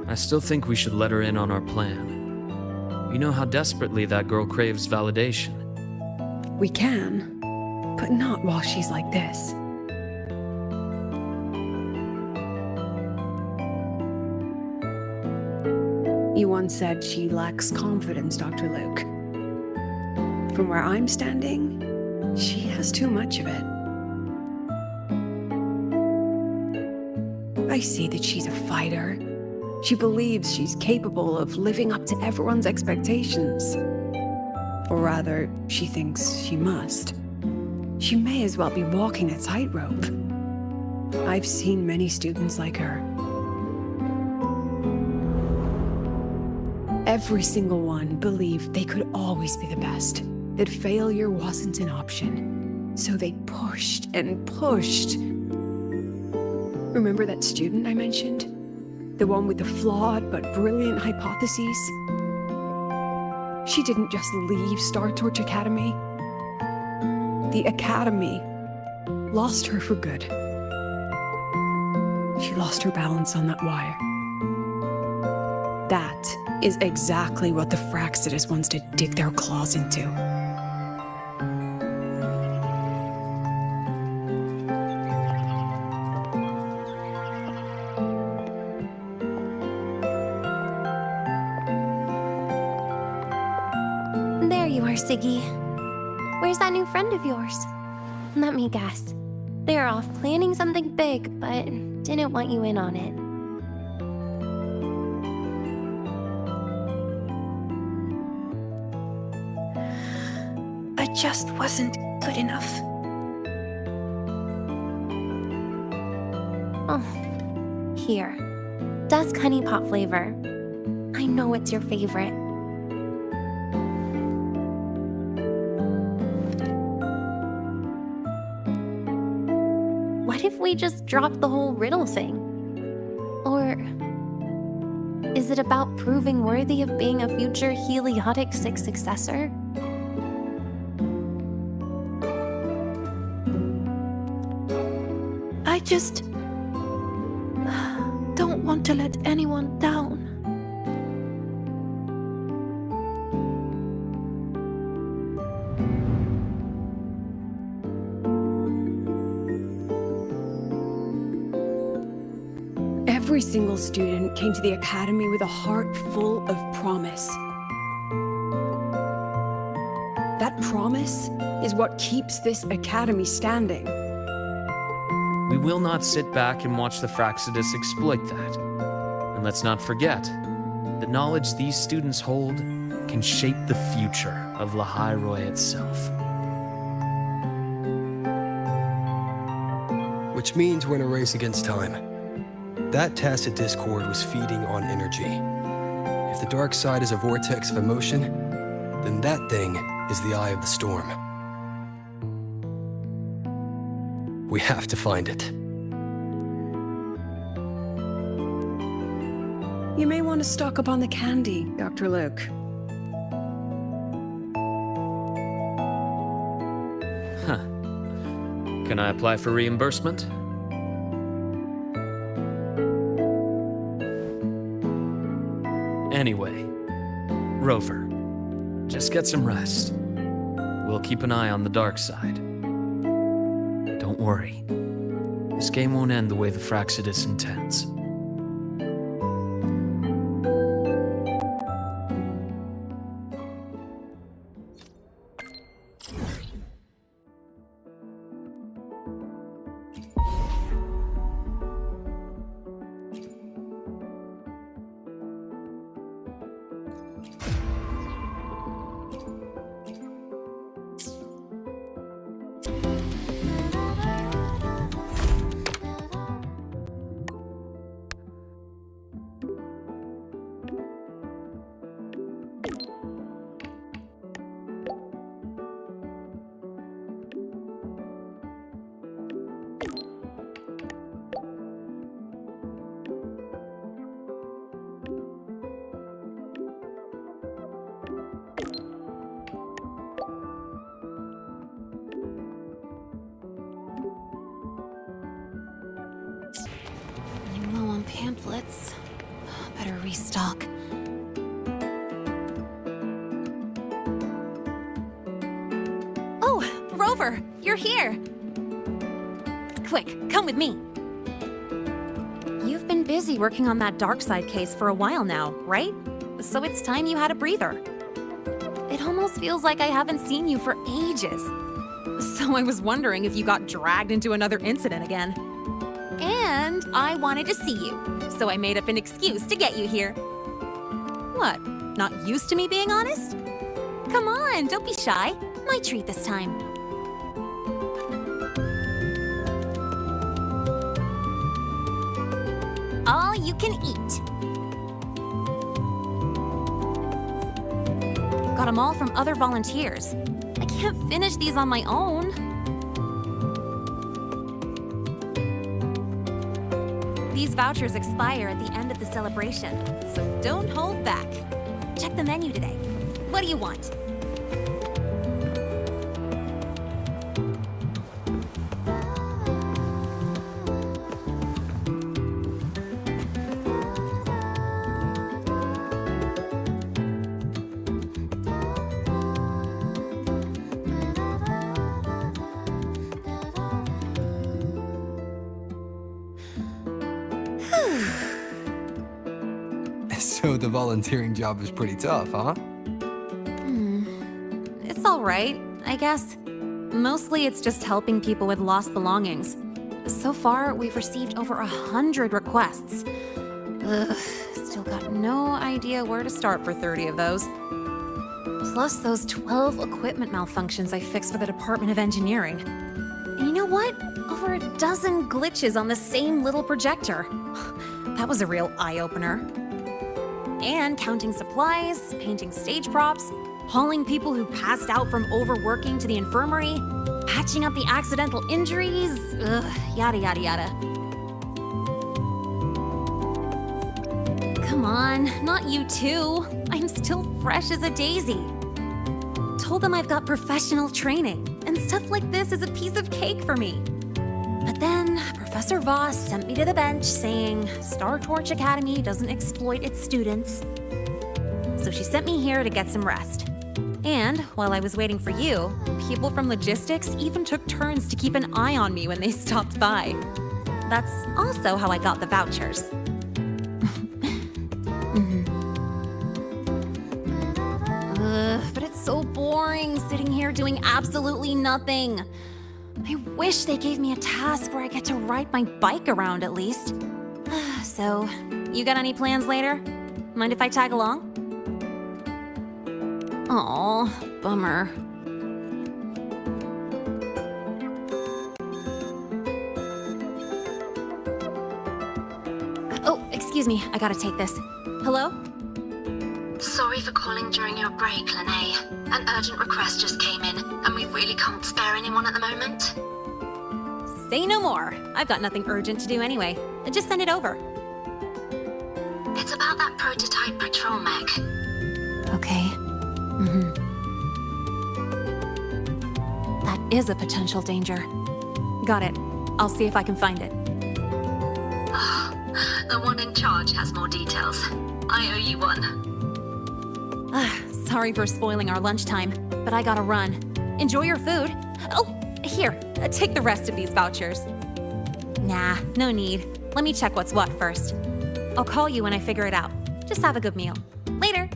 I still think we should let her in on our plan. You know how desperately that girl craves validation. We can, but not while she's like this. You once said she lacks confidence, Dr. Luke. From where I'm standing, she has too much of it. I see that she's a fighter. She believes she's capable of living up to everyone's expectations. Or rather, she thinks she must. She may as well be walking a tightrope. I've seen many students like her. Every single one believed they could always be the best, that failure wasn't an option. So they pushed and pushed. Remember that student I mentioned? The one with the flawed but brilliant hypotheses? She didn't just leave Star Torch Academy. The Academy lost her for good. She lost her balance on that wire. That is exactly what the Fraxidus wants to dig their claws into. There you are, Siggy. Where's that new friend of yours? Let me guess. They're off planning something big, but didn't want you in on it. I just wasn't good enough. Oh, here. Dusk honey pot flavor. I know it's your favorite. What if we just drop the whole riddle thing? Or is it about proving worthy of being a future Heliotic 6 successor? I just don't want to let anyone down. Every single student came to the Academy with a heart full of promise. That promise is what keeps this Academy standing. We will not sit back and watch the Fraxidus exploit that. And let's not forget, the knowledge these students hold can shape the future of Lahairoi itself. Which means we're in a race against time. That tacit discord was feeding on energy. If the dark side is a vortex of emotion, then that thing is the eye of the storm. We have to find it. You may want to stock up on the candy, Dr. Luke. Can I apply for reimbursement? Anyway, Rover, just get some rest. We'll keep an eye on the dark side. Don't worry. This game won't end the way the Fraxidus intends. I'm low on pamphlets. Better restock. Oh, Rover, you're here! Quick, come with me. You've been busy working on that dark side case for a while now, right? So it's time you had a breather. It almost feels like I haven't seen you for ages. So I was wondering if you got dragged into another incident again. And I wanted to see you, so I made up an excuse to get you here. What, not used to me being honest? Come on, don't be shy. My treat this time. All you can eat. Got them all from other volunteers. I can't finish these on my own. These vouchers expire at the end of the celebration, so don't hold back. Check the menu today. What do you want? So the volunteering job is pretty tough, huh? It's all right, I guess. Mostly it's just helping people with lost belongings. So far, we've received over 100 requests. Ugh, still got no idea where to start for 30 of those. Plus those 12 equipment malfunctions I fixed for the Department of Engineering. And you know what? Over a dozen glitches on the same little projector. That was a real eye-opener. And counting supplies, painting stage props, hauling people who passed out from overworking to the infirmary, patching up the accidental injuries, yada yada yada. Come on, not you too. I'm still fresh as a daisy. Told them I've got professional training, and stuff like this is a piece of cake for me. But then, Professor Voss sent me to the bench saying Star Torch Academy doesn't exploit its students. So she sent me here to get some rest. And while I was waiting for you, people from logistics even took turns to keep an eye on me when they stopped by. That's also how I got the vouchers. But it's so boring sitting here doing absolutely nothing. I wish they gave me a task where I get to ride my bike around at least. So, you got any plans later? Mind if I tag along? Aw, bummer. Oh, excuse me, I gotta take this. Hello? Sorry for calling during your break, Lene. An urgent request just came in, and we really can't spare anyone at the moment. Say no more. I've got nothing urgent to do anyway. Just send it over. It's about that prototype patrol mech. Okay. That is a potential danger. Got it. I'll see if I can find it. The one in charge has more details. I owe you one. Sorry for spoiling our lunchtime, but I gotta run. Enjoy your food. Oh, here, take the rest of these vouchers. Nah, no need. Let me check what's what first. I'll call you when I figure it out. Just have a good meal. Later.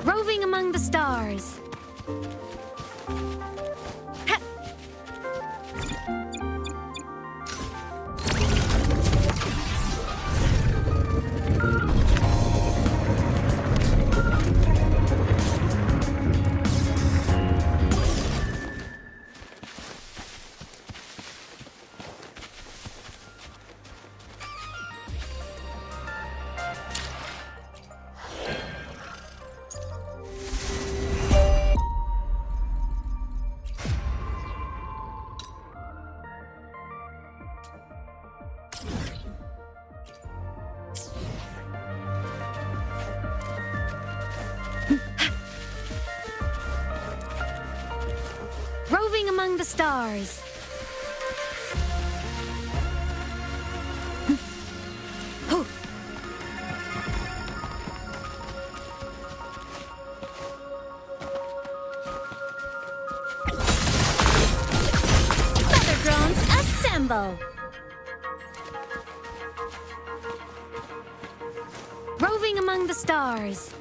Roving among the stars. Roving among the stars. Feather drones assemble. Roving among the stars.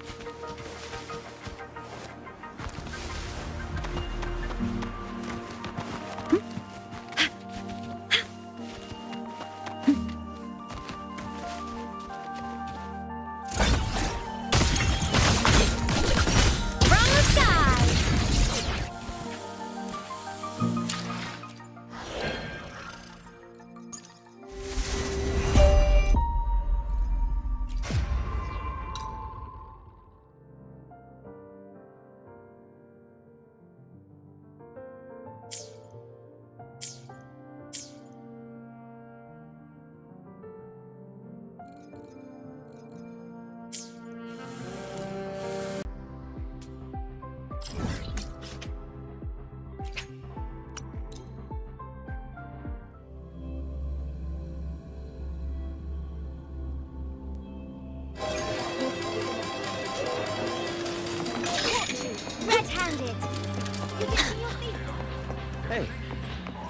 Hey,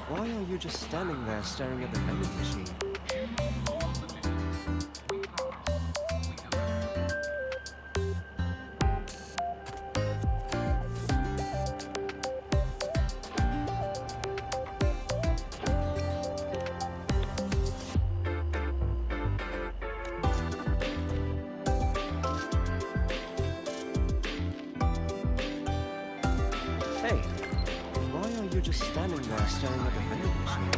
why are you just standing there staring at the vending machine? Hey, why are you just standing there staring at the vending machine?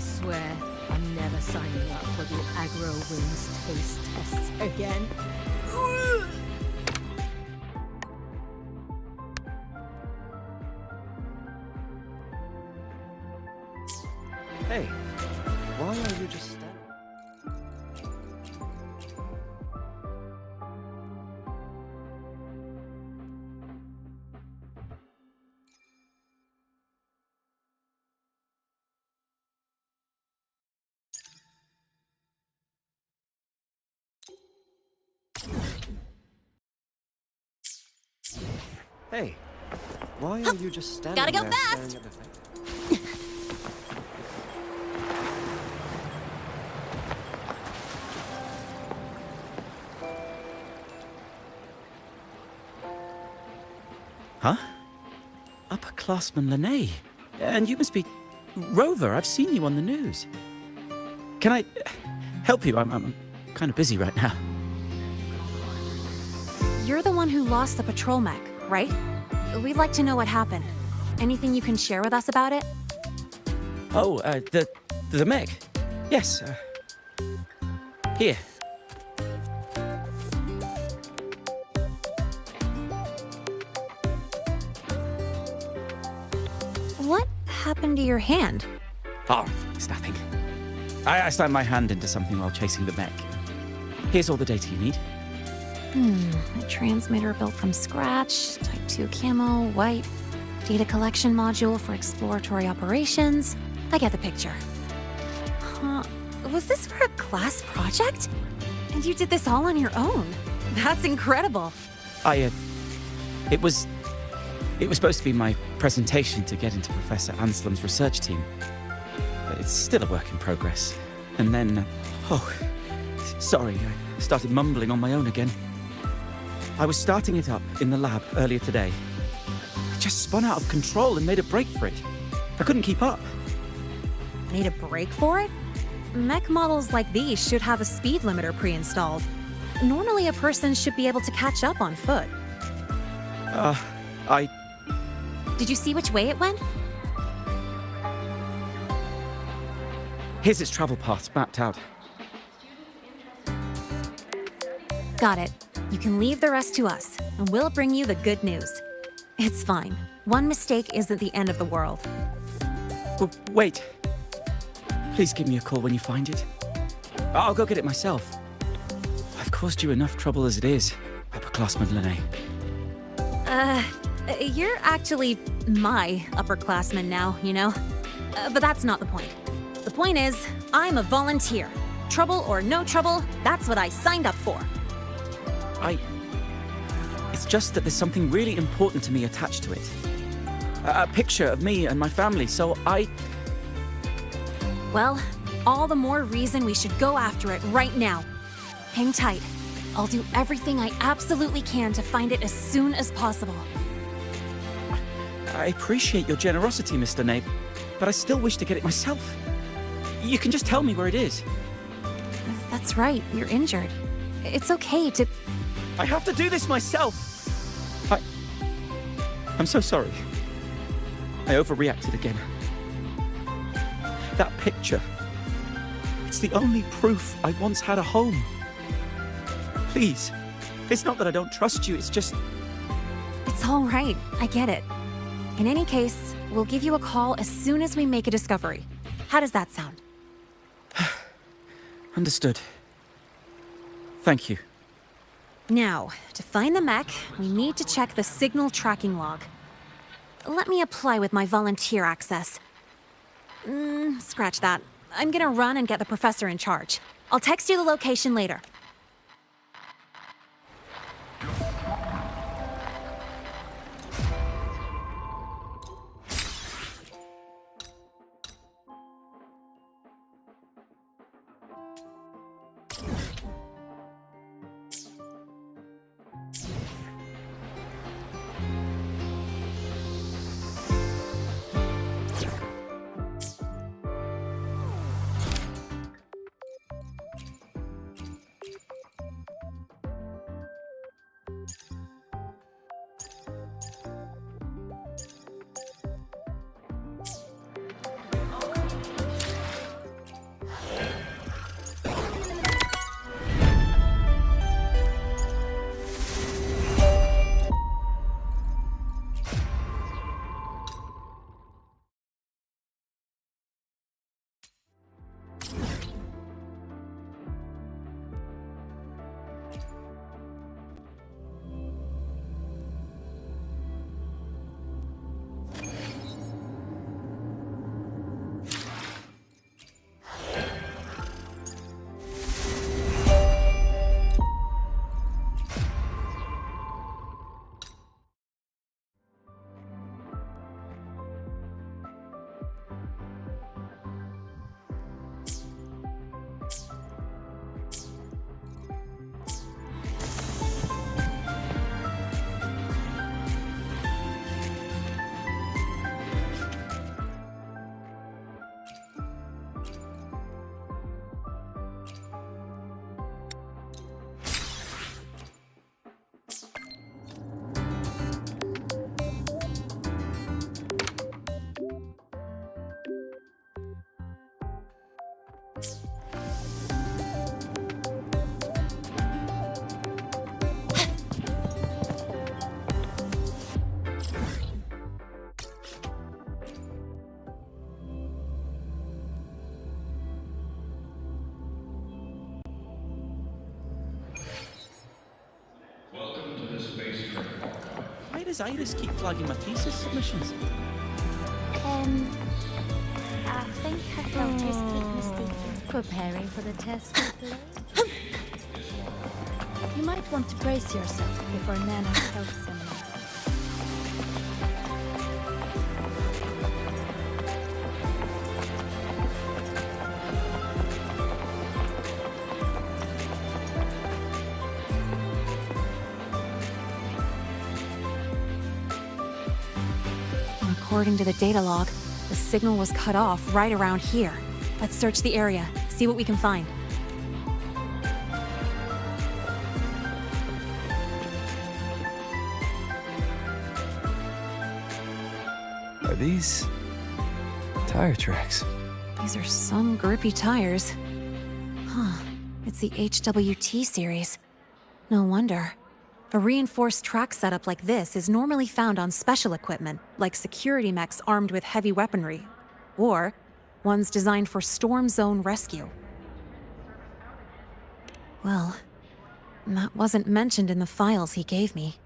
swear, I'm never signing up for the aggro wings taste tests again. Hey, why are you just standing? Hey, why are you just standing Gotta go there fast. staring at the thing? Huh? Upperclassman Lene. And you must be Rover. I've seen you on the news. Can I help you? I'm kind of busy right now. You're the one who lost the patrol mech, right? We'd like to know what happened. Anything you can share with us about it? Oh, the mech. Yes. Here. What happened to your hand? Oh, it's nothing. I slammed my hand into something while chasing the mech. Here's all the data you need. A transmitter built from scratch, Type 2 camo, white, data collection module for exploratory operations. I get the picture. Huh. Was this for a class project? And you did this all on your own? That's incredible. It was supposed to be my presentation to get into Professor Anselm's research team. But it's still a work in progress. And then, sorry, I started mumbling on my own again. I was starting it up in the lab earlier today. It just spun out of control and made a break for it. I couldn't keep up. Made a break for it? Mech models like these should have a speed limiter pre-installed. Normally a person should be able to catch up on foot. Did you see which way it went? Here's its travel paths mapped out. Got it. You can leave the rest to us, and we'll bring you the good news. It's fine. One mistake isn't the end of the world. Wait. Please give me a call when you find it. I'll go get it myself. I've caused you enough trouble as it is, upperclassman Lene. You're actually my upperclassman now, you know? But that's not the point. The point is, I'm a volunteer. Trouble or no trouble, that's what I signed up for. It's just that there's something really important to me attached to it. A picture of me and my family, so Well, all the more reason we should go after it right now. Hang tight. I'll do everything I absolutely can to find it as soon as possible. I appreciate your generosity, Mr. Nabe, but I still wish to get it myself. You can just tell me where it is. That's right, you're injured. It's okay to... I have to do this myself! I'm so sorry. I overreacted again. That picture. It's the only proof I once had a home. Please. It's not that I don't trust you, it's just... It's all right, I get it. In any case, we'll give you a call as soon as we make a discovery. How does that sound? Understood. Thank you. Now, to find the mech, we need to check the signal tracking log. Let me apply with my volunteer access. Scratch that. I'm gonna run and get the professor in charge. I'll text you the location later. does Iris keep flagging my thesis submissions? I think her filters keep mistaking. Preparing for the test. You might want to brace yourself before Nana's health seminar. According to the data log, the signal was cut off right around here. Let's search the area, see what we can find. Are these tire tracks? These are some grippy tires. Huh, it's the HWT series. No wonder. A reinforced track setup like this is normally found on special equipment, like security mechs armed with heavy weaponry, or ones designed for storm zone rescue. Well, that wasn't mentioned in the files he gave me.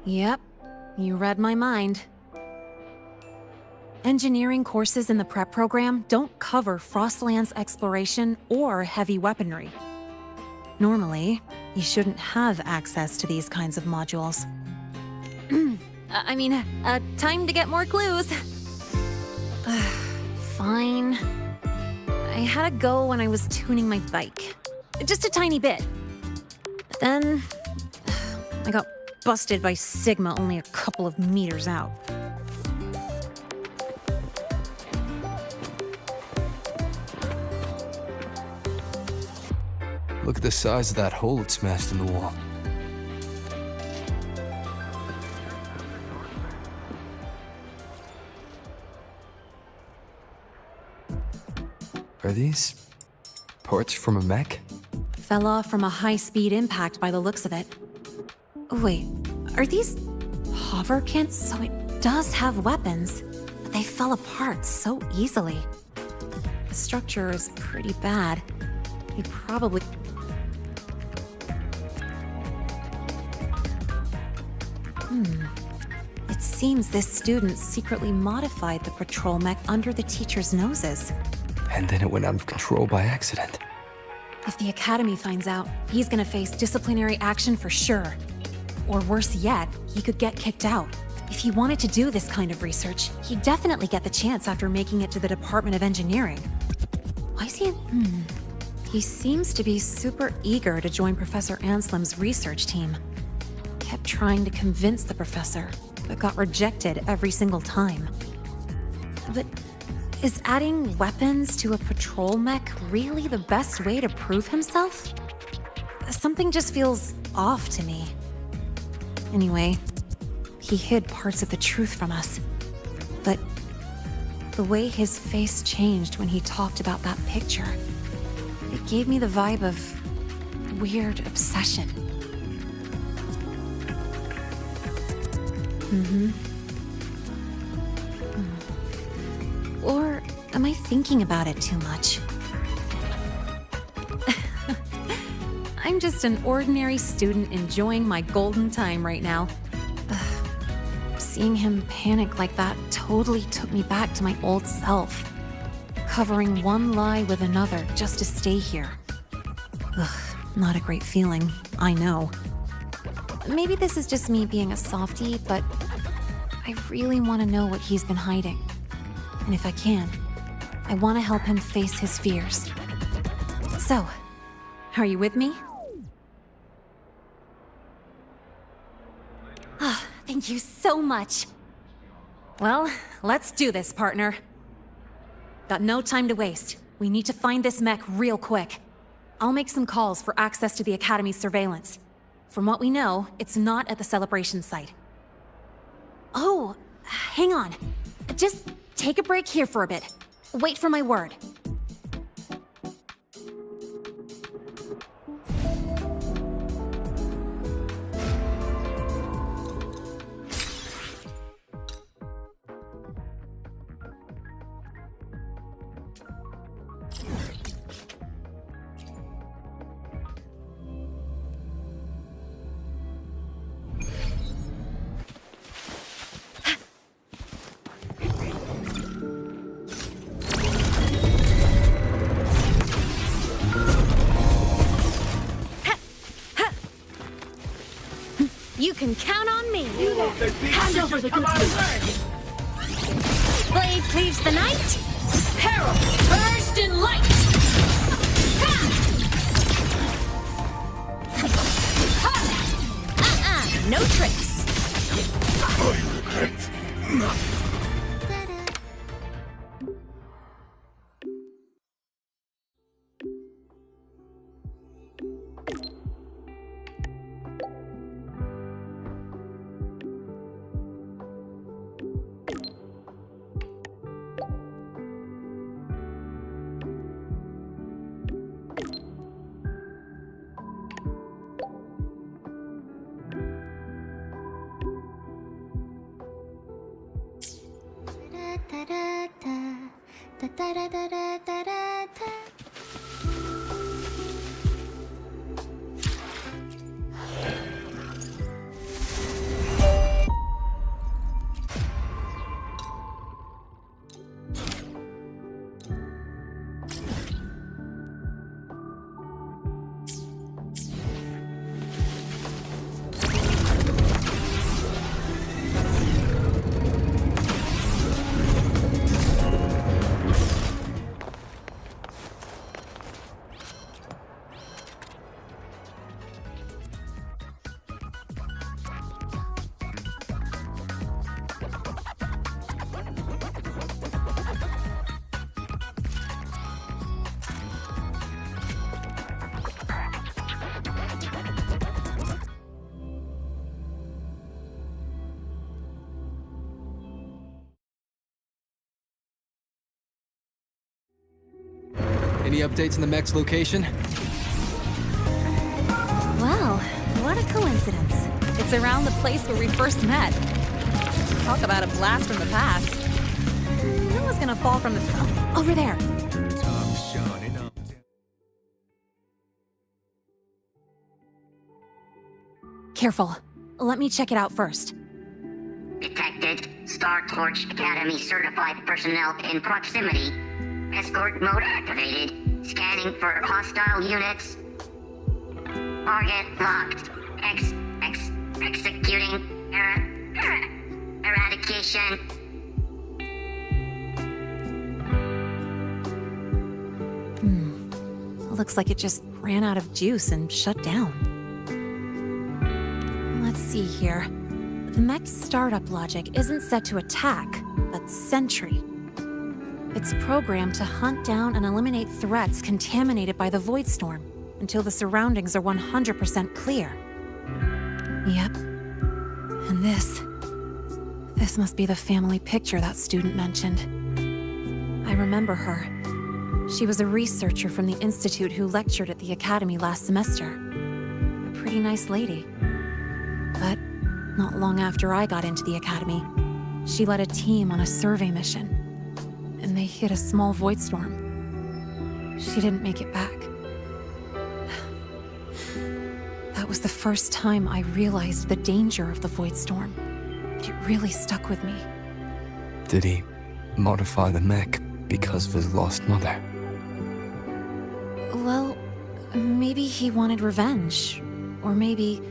Yep, you read my mind. Engineering courses in the prep program don't cover Frostland's exploration or heavy weaponry. Normally, you shouldn't have access to these kinds of modules. Time to get more clues. Fine. I had a go when I was tuning my bike. Just a tiny bit. But then, I got busted by Sigma only a couple of meters out. Look at the size of that hole it smashed in the wall. Are these parts from a mech? Fell off from a high-speed impact by the looks of it. Oh, wait, are these hoverkins? So it does have weapons, but they fell apart so easily. The structure is pretty bad. He probably... It seems this student secretly modified the patrol mech under the teacher's noses. And then it went out of control by accident. If the Academy finds out, he's gonna face disciplinary action for sure. Or worse yet, he could get kicked out. If he wanted to do this kind of research, he'd definitely get the chance after making it to the Department of Engineering. Why is he... He seems to be super eager to join Professor Anslim's research team. Kept trying to convince the professor, but got rejected every single time. But is adding weapons to a patrol mech really the best way to prove himself? Something just feels off to me. Anyway, he hid parts of the truth from us. But the way his face changed when he talked about that picture, it gave me the vibe of weird obsession. Or am I thinking about it too much? I'm just an ordinary student enjoying my golden time right now. Seeing him panic like that totally took me back to my old self, covering one lie with another just to stay here. Ugh, not a great feeling, I know. Maybe this is just me being a softie, but I really want to know what he's been hiding. And if I can, I want to help him face his fears. So, are you with me? Ah, thank you so much. Well, let's do this, partner. Got no time to waste. We need to find this mech real quick. I'll make some calls for access to the Academy's surveillance. From what we know, it's not at the celebration site. Oh, hang on. Just take a break here for a bit. Wait for my word. You can count on me. Hand over the goods. Blade cleaves the night. Peril, burst in light! No tricks. Any updates on the mech's location? Wow, what a coincidence. It's around the place where we first met. Talk about a blast from the past. Who was gonna fall from the... Oh, over there. Careful. Let me check it out first. Detected. Star Torch Academy certified personnel in proximity. Escort mode activated. Scanning for hostile units. Target locked. Executing. Eradication. Looks like it just ran out of juice and shut down. Let's see here. The mech's startup logic isn't set to attack, but sentry. It's programmed to hunt down and eliminate threats contaminated by the Void Storm until the surroundings are 100% clear. Yep. And this must be the family picture that student mentioned. I remember her. She was a researcher from the Institute who lectured at the Academy last semester. A pretty nice lady. But not long after I got into the Academy, she led a team on a survey mission. And they hit a small void storm. She didn't make it back. That was the first time I realized the danger of the void storm. It really stuck with me. Did he modify the mech because of his lost mother? Well, maybe he wanted revenge. Or maybe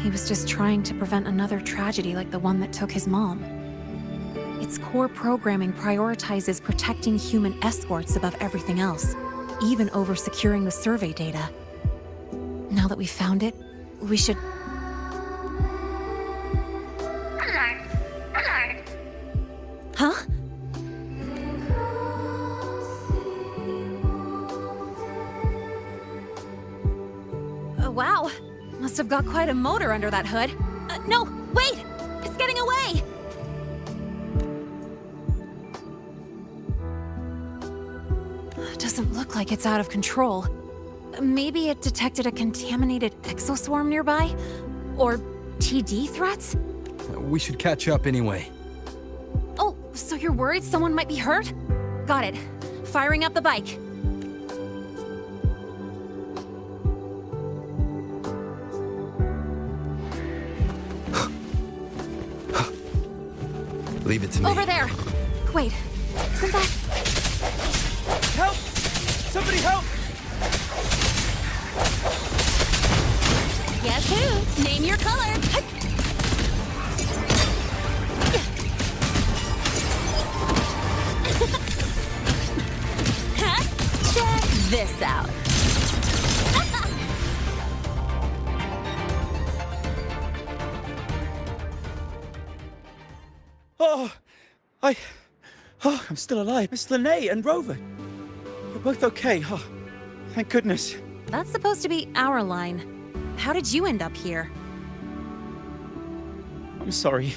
he was just trying to prevent another tragedy like the one that took his mom. Its core programming prioritizes protecting human escorts above everything else, even over securing the survey data. Now that we've found it, we should... Alert! Alert! Huh? Wow! Must have got quite a motor under that hood. No! Wait! It's getting away! Doesn't look like it's out of control. Maybe it detected a contaminated exoswarm nearby? Or TD threats? We should catch up anyway. Oh, so you're worried someone might be hurt? Got it. Firing up the bike. Leave it to me. Over there! Wait, isn't that... Help! Somebody help! Guess who? Name your your color! Check this out. I'm still alive. Miss Linnae and Rover. You're both okay. Oh, thank goodness. That's supposed to be our line. How did you end up here? I'm sorry.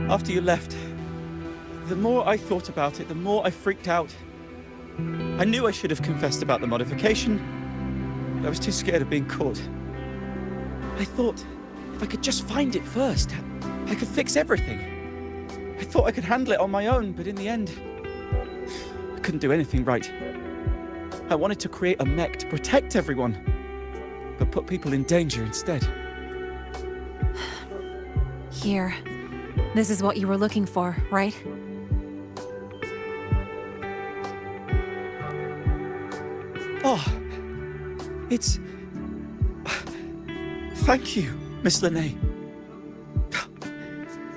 After you left, the more I thought about it, the more I freaked out. I knew I should have confessed about the modification, but I was too scared of being caught. I thought if I could just find it first, I could fix everything. I thought I could handle it on my own, but in the end, I couldn't do anything right. I wanted to create a mech to protect everyone, but put people in danger instead. Here. This is what you were looking for, right? Oh, it's... Thank you, Miss Linnae.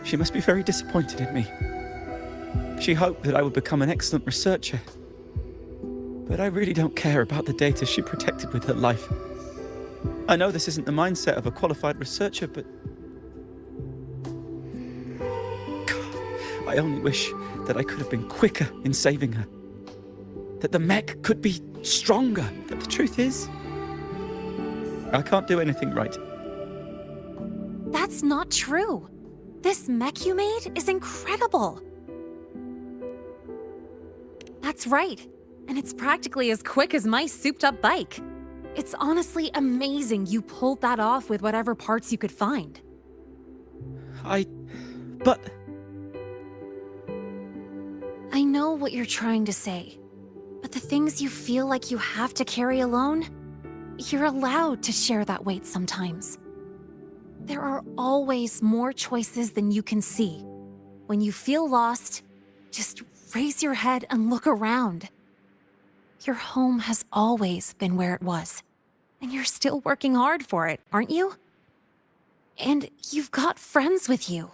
She must be very disappointed in me. She hoped that I would become an excellent researcher. But I really don't care about the data she protected with her life. I know this isn't the mindset of a qualified researcher, but... I only wish that I could have been quicker in saving her. That the mech could be stronger. But the truth is, I can't do anything right. That's not true. This mech you made is incredible. That's right. And it's practically as quick as my souped-up bike. It's honestly amazing you pulled that off with whatever parts you could find. But... I know what you're trying to say, but the things you feel like you have to carry alone, you're allowed to share that weight sometimes. There are always more choices than you can see. When you feel lost, just raise your head and look around. Your home has always been where it was, and you're still working hard for it, aren't you? And you've got friends with you.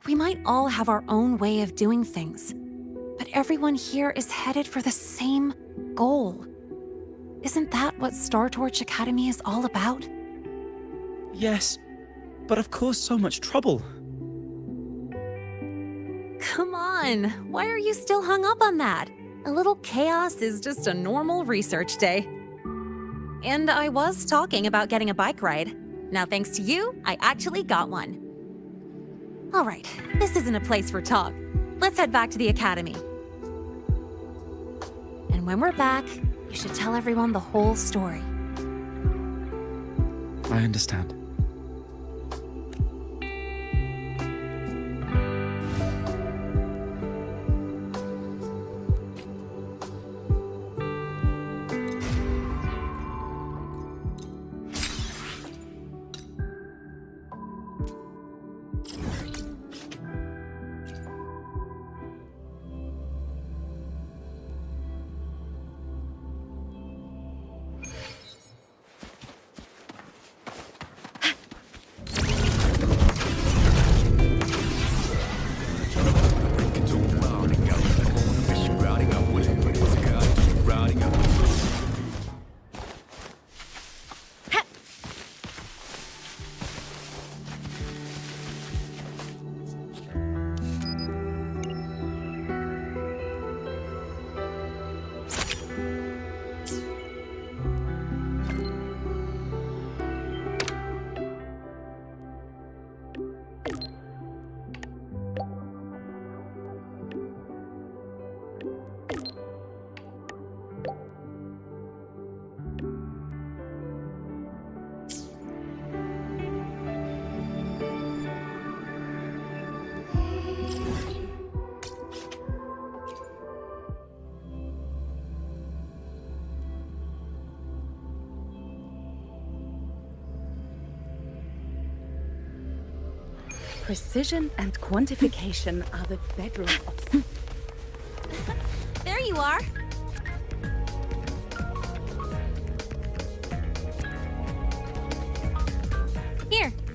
We might all have our own way of doing things, but everyone here is headed for the same goal. Isn't that what Star Torch Academy is all about? Yes, but of course so much trouble. Come on, why are you still hung up on that? A little chaos is just a normal research day. And I was talking about getting a bike ride. Now thanks to you, I actually got one. All right, this isn't a place for talk. Let's head back to the academy. And when we're back, you should tell everyone the whole story. I understand. Precision and quantification are the bedrock of... There you are.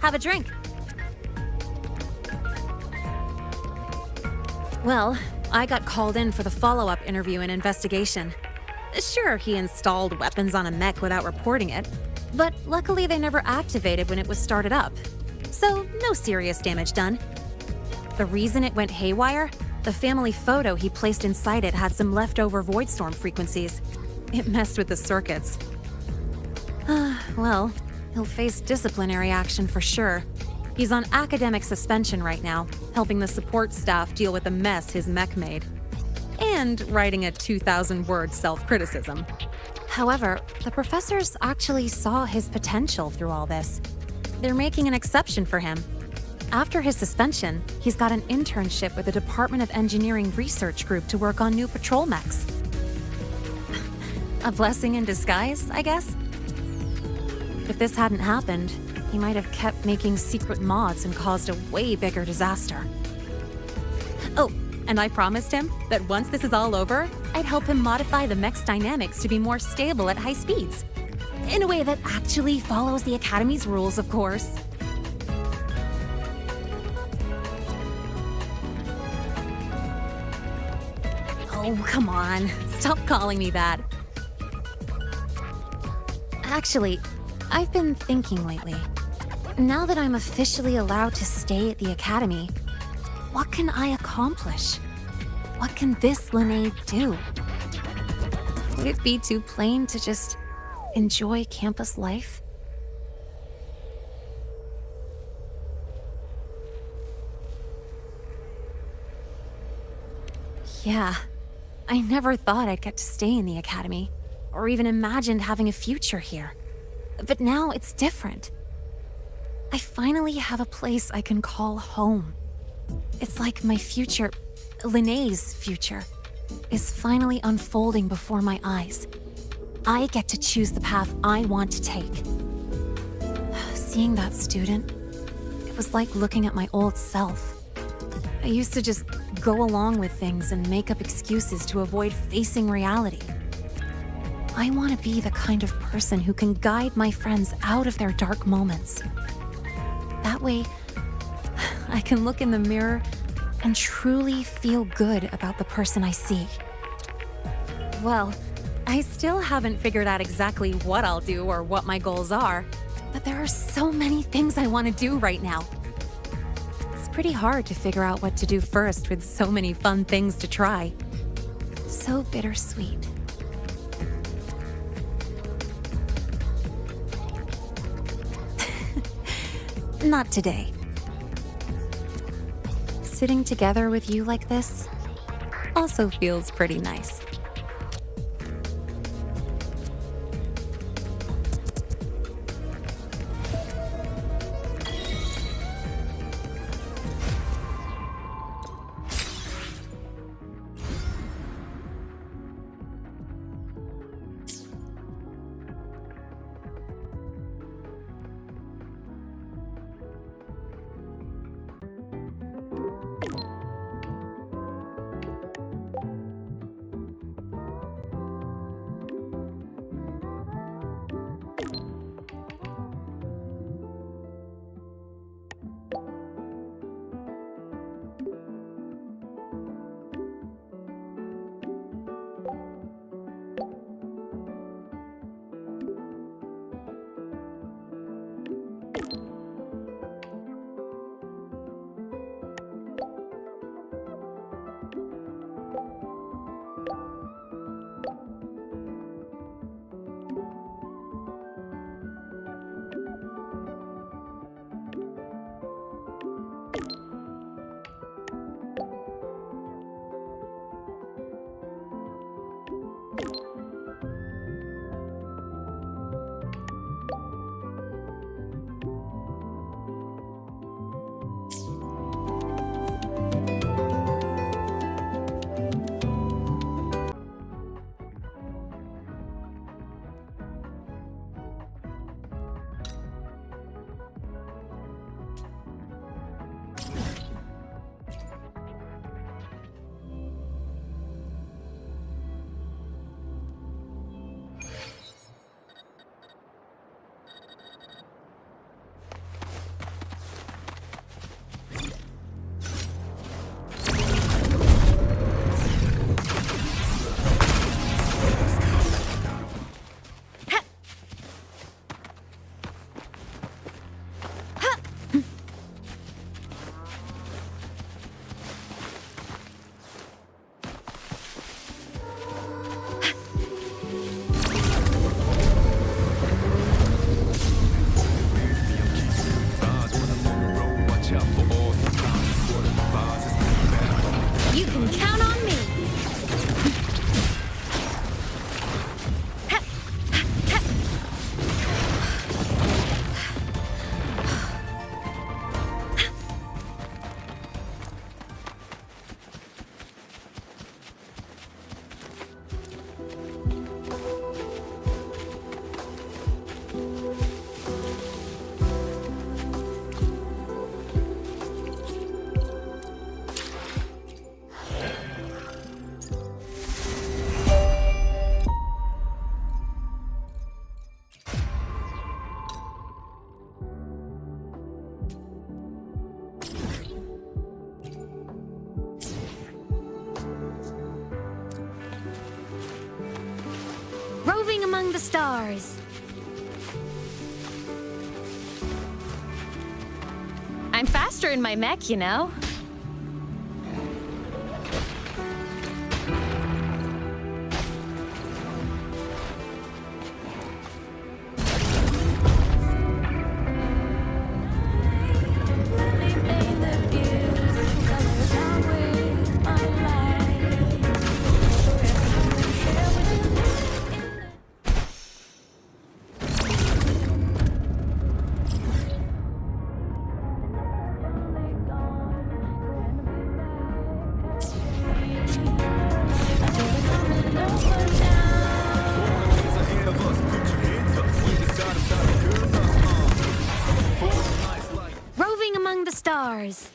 Have a drink. Well, I got called in for the follow-up interview and investigation. Sure, he installed weapons on a mech without reporting it, but luckily they never activated when it was started up. So, no serious damage done. The reason it went haywire? The family photo he placed inside it had some leftover void storm frequencies. It messed with the circuits. Well, he'll face disciplinary action for sure. He's on academic suspension right now, helping the support staff deal with the mess his mech made. And writing a 2,000-word self-criticism. However, the professors actually saw his potential through all this. They're making an exception for him. After his suspension, he's got an internship with the Department of Engineering Research Group to work on new patrol mechs. A blessing in disguise, I guess? If this hadn't happened, he might have kept making secret mods and caused a way bigger disaster. Oh, and I promised him that once this is all over, I'd help him modify the mech's dynamics to be more stable at high speeds. In a way that actually follows the Academy's rules, of course. Oh, come on. Stop calling me that. Actually, I've been thinking lately. Now that I'm officially allowed to stay at the Academy, what can I accomplish? What can this Linnae do? Would it be too plain to just enjoy campus life? Yeah, I never thought I'd get to stay in the Academy, or even imagined having a future here. But now it's different. I finally have a place I can call home. It's like my future, Linnae's future, is finally unfolding before my eyes. I get to choose the path I want to take. Seeing that student, it was like looking at my old self. I used to just go along with things and make up excuses to avoid facing reality. I want to be the kind of person who can guide my friends out of their dark moments. That way, I can look in the mirror and truly feel good about the person I see. Well, I still haven't figured out exactly what I'll do or what my goals are, but there are so many things I want to do right now. It's pretty hard to figure out what to do first with so many fun things to try. So bittersweet. Not today. Sitting together with you like this also feels pretty nice. the stars. I'm faster in my mech, you know. Roving among the stars.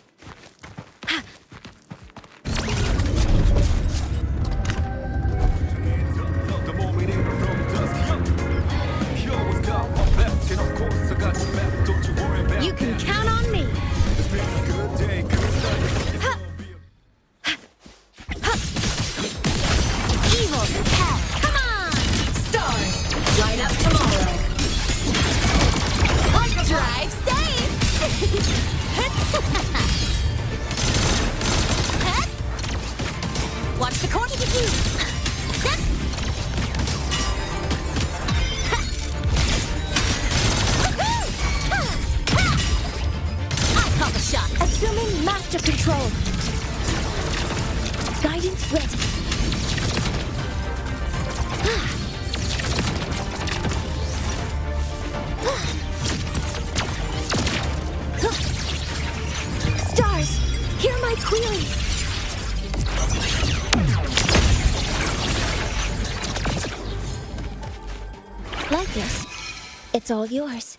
You can count on me. Evil repel. Come on! Stars, light up tomorrow. Drive safe! Watch the corner to you. I call the shot. Assuming master control. Guidance ready. Stars, hear my queries. Like this, it's all yours.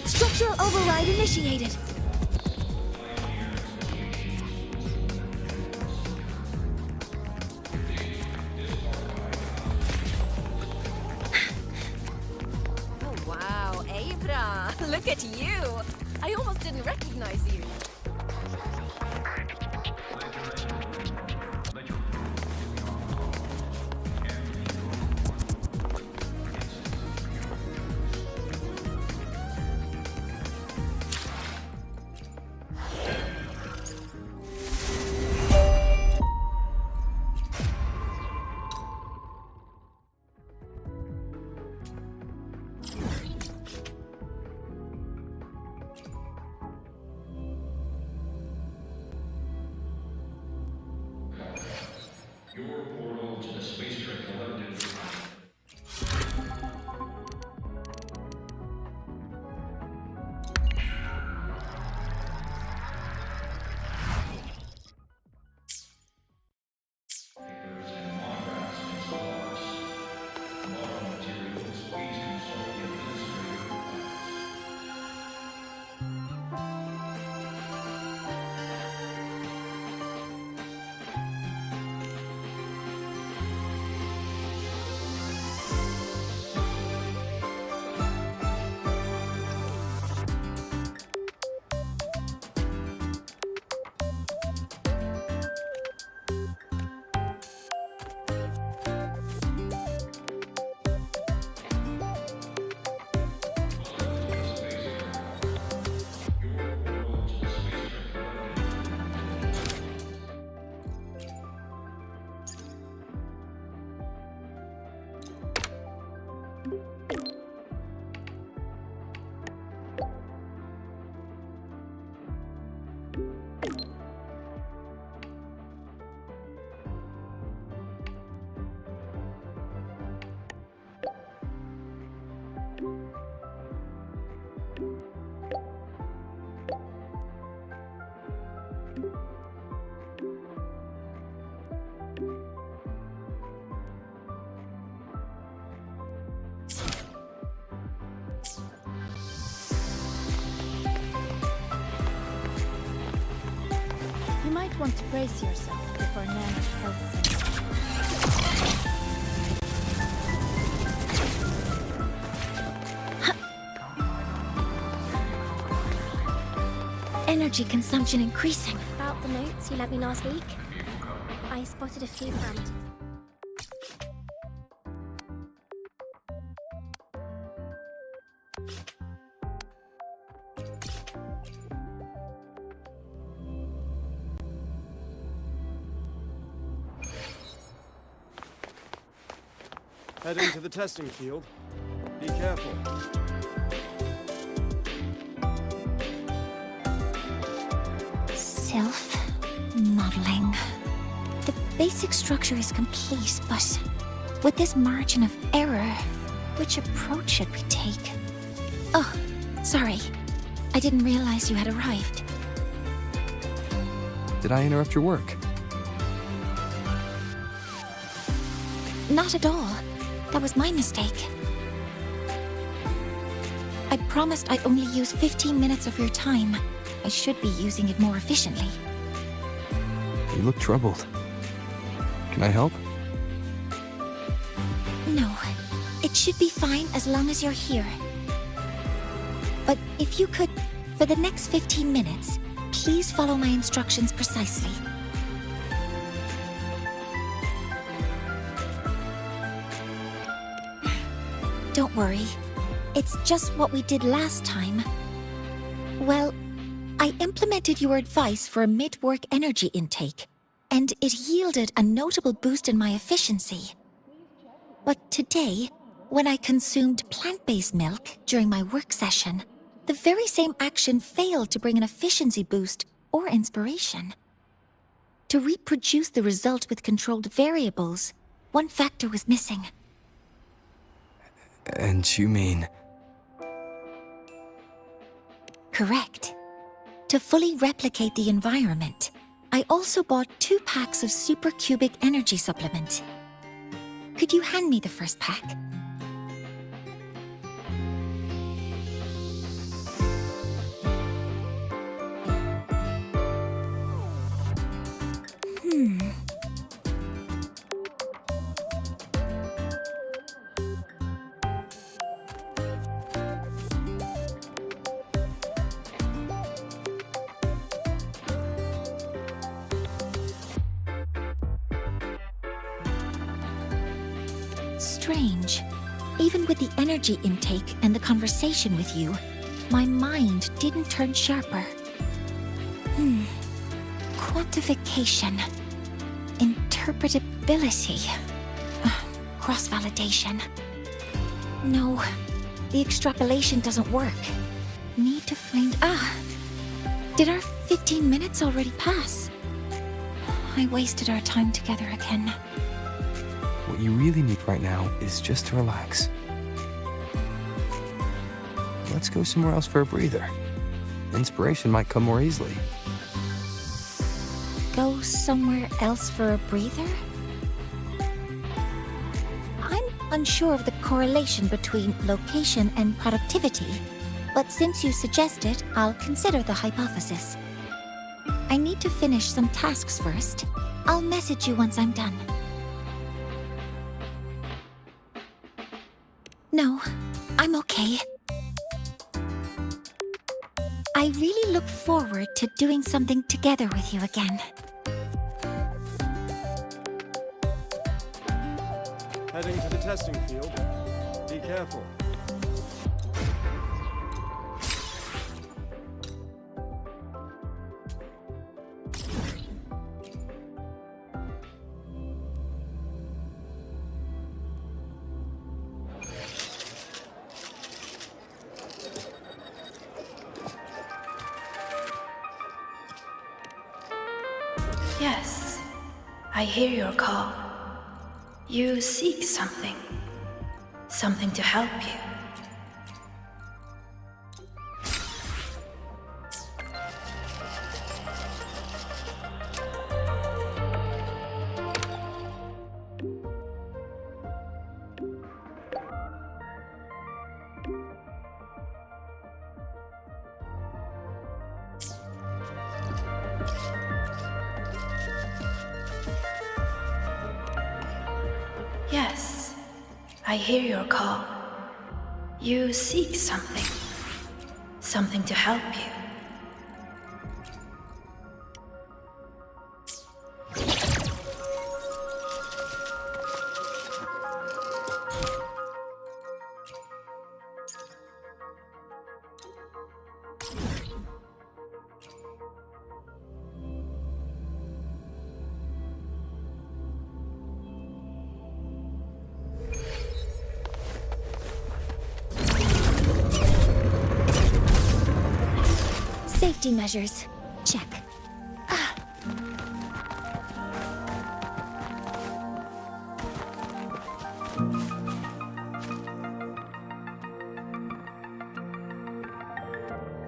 Structural override initiated. Oh, wow, Abra. Look at you. I almost didn't recognize you. want to brace yourself before Nana's health center. Energy consumption increasing. About the notes you lent me last week, I spotted a few parameters. Heading to the testing field. Be careful. Self-modeling. The basic structure is complete, but with this margin of error, which approach should we take? Oh, sorry. I didn't realize you had arrived. Did I interrupt your work? Not at all. That was my mistake. I promised I'd only use 15 minutes of your time. I should be using it more efficiently. You look troubled. Can I help? No. It should be fine as long as you're here. But if you could, for the next 15 minutes, please follow my instructions precisely. Don't worry. It's just what we did last time. Well, I implemented your advice for a mid-work energy intake, and it yielded a notable boost in my efficiency. But today, when I consumed plant-based milk during my work session, the very same action failed to bring an efficiency boost or inspiration. To reproduce the result with controlled variables, one factor was missing. And you mean... Correct. To fully replicate the environment, I also bought 2 packs of supercubic energy supplement. Could you hand me the first pack? Strange. Even with the energy intake and the conversation with you, my mind didn't turn sharper. Quantification. Interpretability. Cross-validation. No, the extrapolation doesn't work. Need to find... Did our 15 minutes already pass? I wasted our time together again. What you really need right now is just to relax. Let's go somewhere else for a breather. Inspiration might come more easily. Go somewhere else for a breather? I'm unsure of the correlation between location and productivity, but since you suggest it, I'll consider the hypothesis. I need to finish some tasks first. I'll message you once I'm done. No, I'm okay. I really look forward to doing something together with you again. Heading to the testing field. Be careful. Yes, I hear your call. You seek something. Something to help you. I hear your call. You seek something. Something to help you. Safety measures. Check.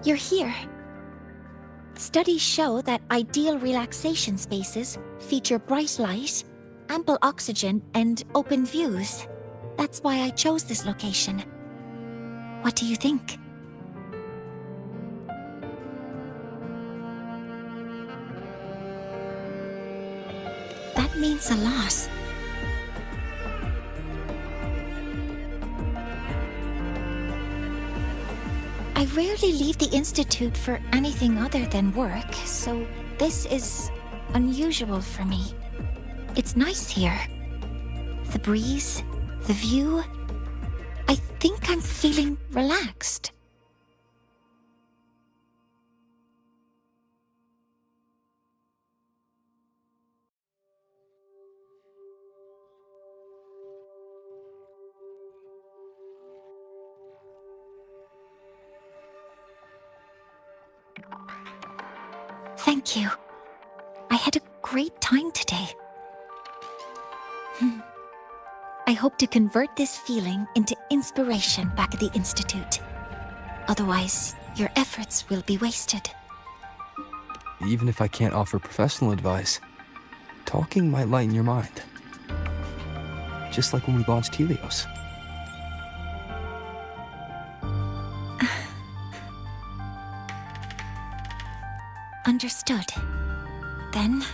You're here. Studies show that ideal relaxation spaces feature bright light, ample oxygen, and open views. That's why I chose this location. What do you think? That means a lot. I rarely leave the Institute for anything other than work, so this is unusual for me. It's nice here. The breeze, the view. I think I'm feeling relaxed. Thank you. I had a great time today. I hope to convert this feeling into inspiration back at the Institute. Otherwise, your efforts will be wasted. Even if I can't offer professional advice, talking might lighten your mind. Just like when we launched Helios. Understood. Then,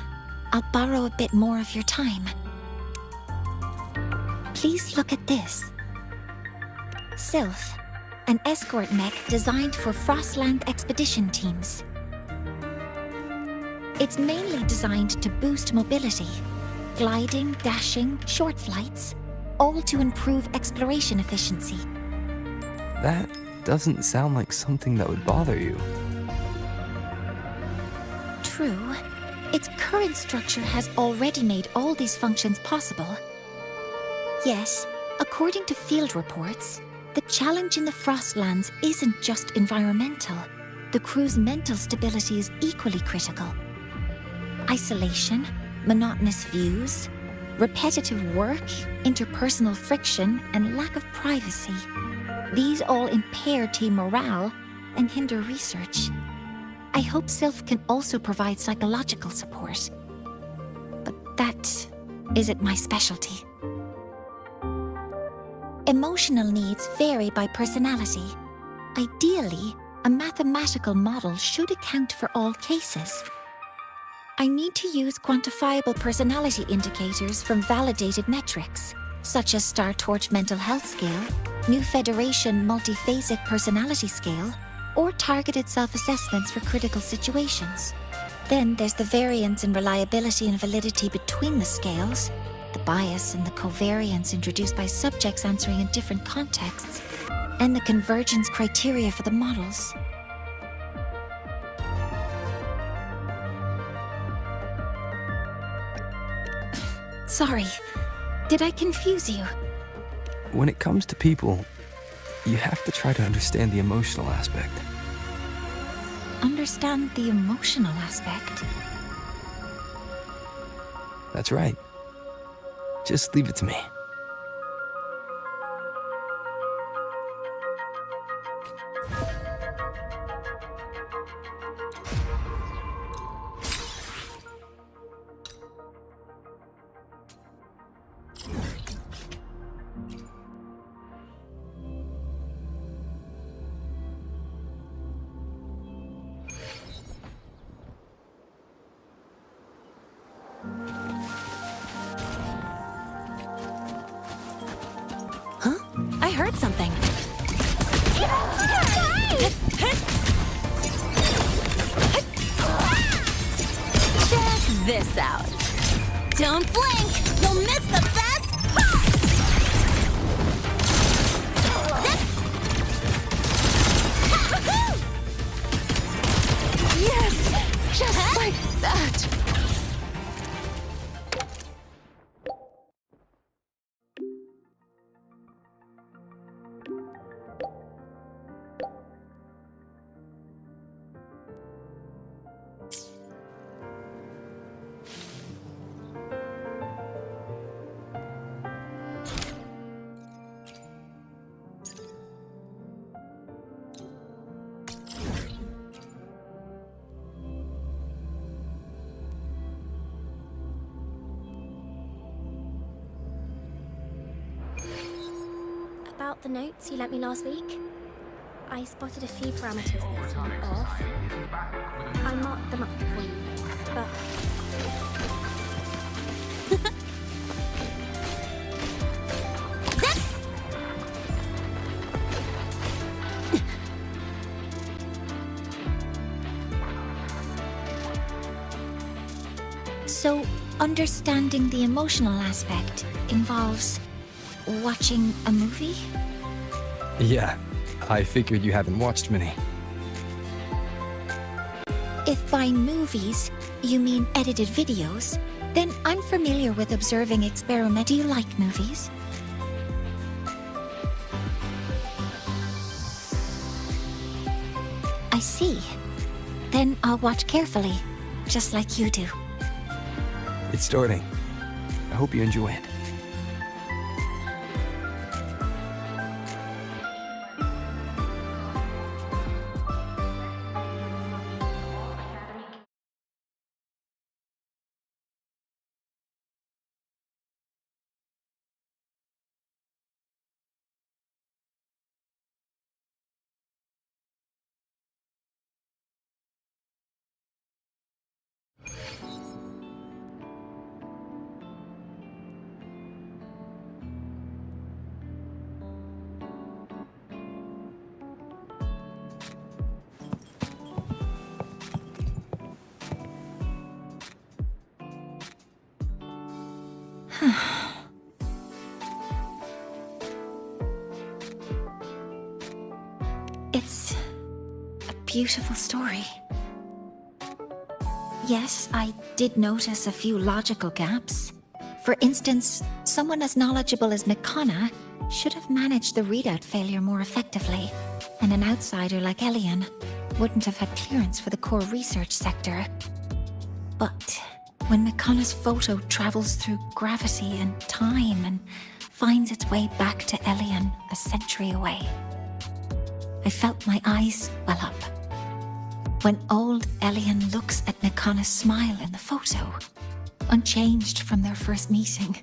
I'll borrow a bit more of your time. Please look at this. Sylph, an escort mech designed for Frostland expedition teams. It's mainly designed to boost mobility, gliding, dashing, short flights, all to improve exploration efficiency. That doesn't sound like something that would bother you. True. Its current structure has already made all these functions possible. Yes, according to field reports, the challenge in the Frostlands isn't just environmental. The crew's mental stability is equally critical. Isolation, monotonous views, repetitive work, interpersonal friction, and lack of privacy. These all impair team morale and hinder research. I hope Sylph can also provide psychological support. But that isn't my specialty. Emotional needs vary by personality. Ideally, a mathematical model should account for all cases. I need to use quantifiable personality indicators from validated metrics, such as Star Torch Mental Health Scale, New Federation Multiphasic Personality Scale, or targeted self-assessments for critical situations. Then there's the variance in reliability and validity between the scales, the bias and the covariance introduced by subjects answering in different contexts, and the convergence criteria for the models. Sorry, did I confuse you? When it comes to people, you have to try to understand the emotional aspect. Understand the emotional aspect? That's right. Just leave it to me. this out. Don't blink! You'll miss the best part! Yes! Just like that! About the notes you lent me last week, I spotted a few parameters that seem off. I marked them up for you, but... So, understanding the emotional aspect involves watching a movie? Yeah, I figured you haven't watched many. If by movies you mean edited videos, then I'm familiar with observing experiment. Do you like movies? I see. Then I'll watch carefully, just like you do. It's starting. I hope you enjoy it. It's a beautiful story. Yes, I did notice a few logical gaps. For instance, someone as knowledgeable as Mikana should have managed the readout failure more effectively, and an outsider like Elian wouldn't have had clearance for the core research sector. But when Mikana's photo travels through gravity and time and finds its way back to Elian a century away, I felt my eyes well up. When old Elian looks at Mikana's smile in the photo, unchanged from their first meeting,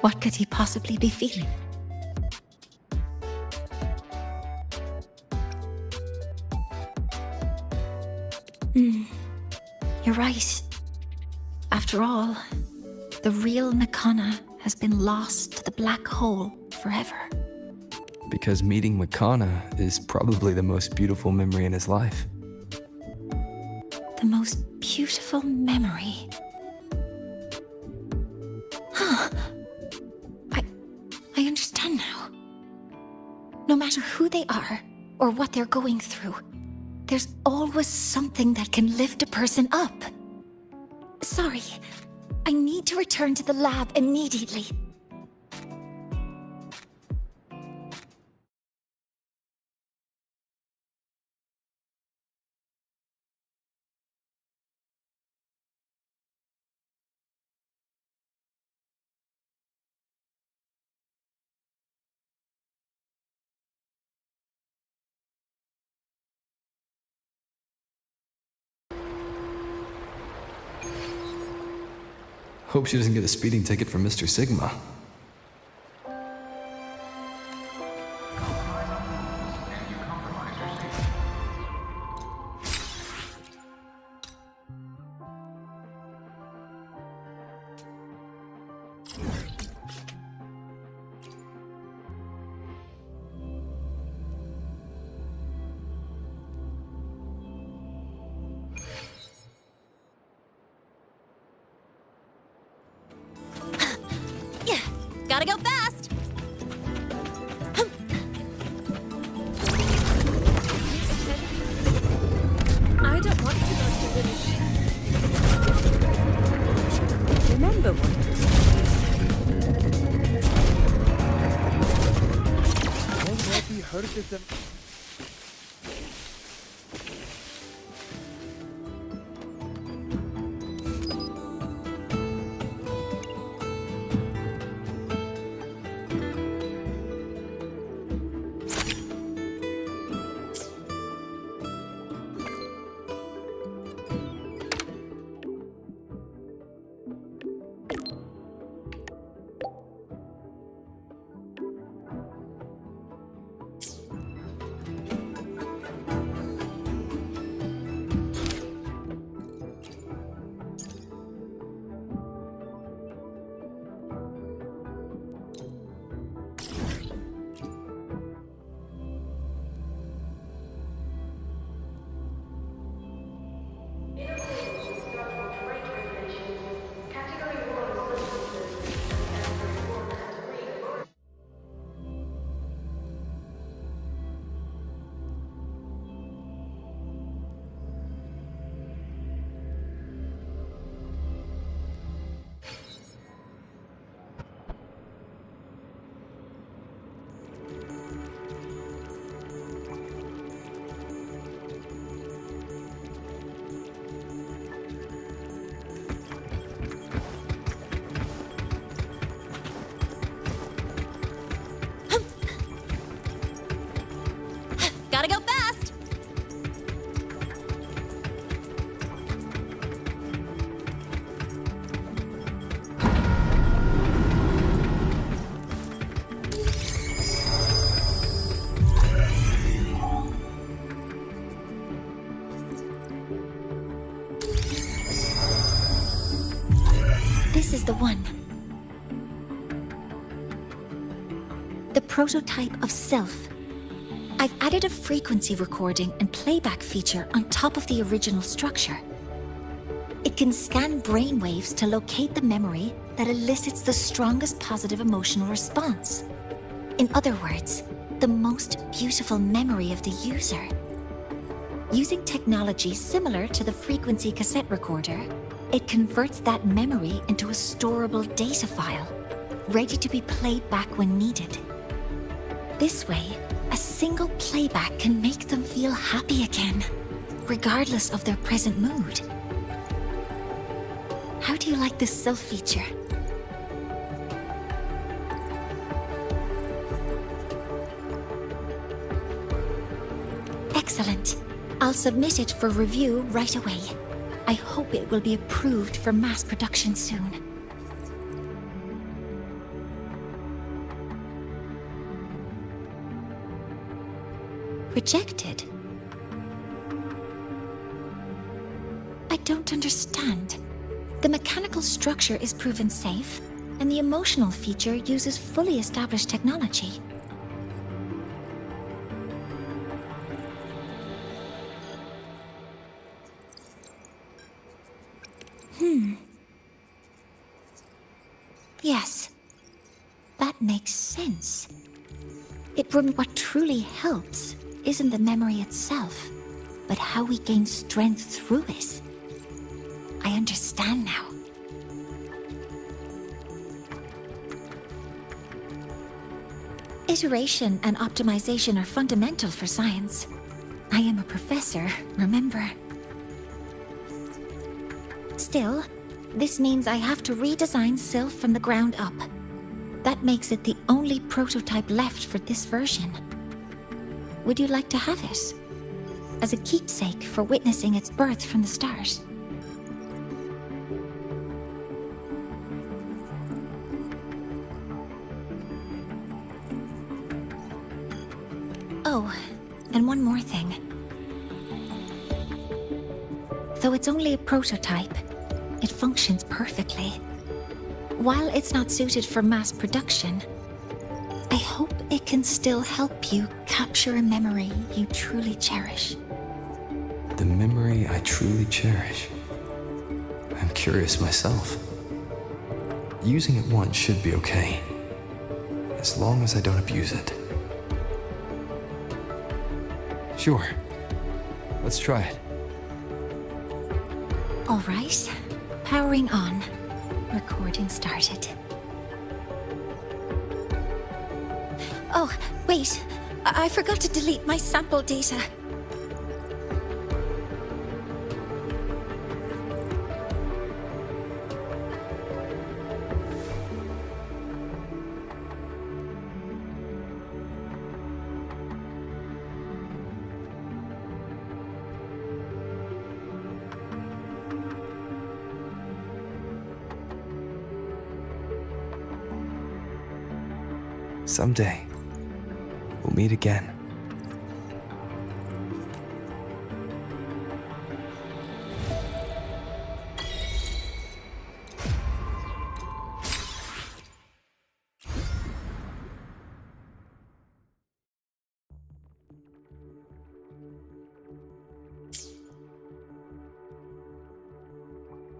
what could he possibly be feeling? You're right. After all, the real Mikana has been lost to the black hole forever. Because meeting Mikana is probably the most beautiful memory in his life. The most beautiful memory. Huh. I understand now. No matter who they are or what they're going through, there's always something that can lift a person up. Sorry, I need to return to the lab immediately. Hope she doesn't get a speeding ticket from Mr. Sigma. system. Gotta go fast! This is the one. The prototype of self. I've added a frequency recording and playback feature on top of the original structure. It can scan brainwaves to locate the memory that elicits the strongest positive emotional response. In other words, the most beautiful memory of the user. Using technology similar to the frequency cassette recorder, it converts that memory into a storable data file, ready to be played back when needed. This way, a single playback can make them feel happy again, regardless of their present mood. How do you like this self feature? Excellent. I'll submit it for review right away. I hope it will be approved for mass production soon. Rejected? I don't understand. The mechanical structure is proven safe, and the emotional feature uses fully established technology. Yes, that makes sense. What truly helps isn't the memory itself, but how we gain strength through it. I understand now. Iteration and optimization are fundamental for science. I am a professor, remember? Still, this means I have to redesign Sylph from the ground up. That makes it the only prototype left for this version. Would you like to have it? As a keepsake for witnessing its birth from the start. Oh, and one more thing. Though it's only a prototype, it functions perfectly. While it's not suited for mass production, I hope it can still help you capture a memory you truly cherish. The memory I truly cherish. I'm curious myself. Using it once should be okay, as long as I don't abuse it. Sure. Let's try it. All right. Powering on. Recording started. Oh, wait. I forgot to delete my sample data. Someday, we'll meet again.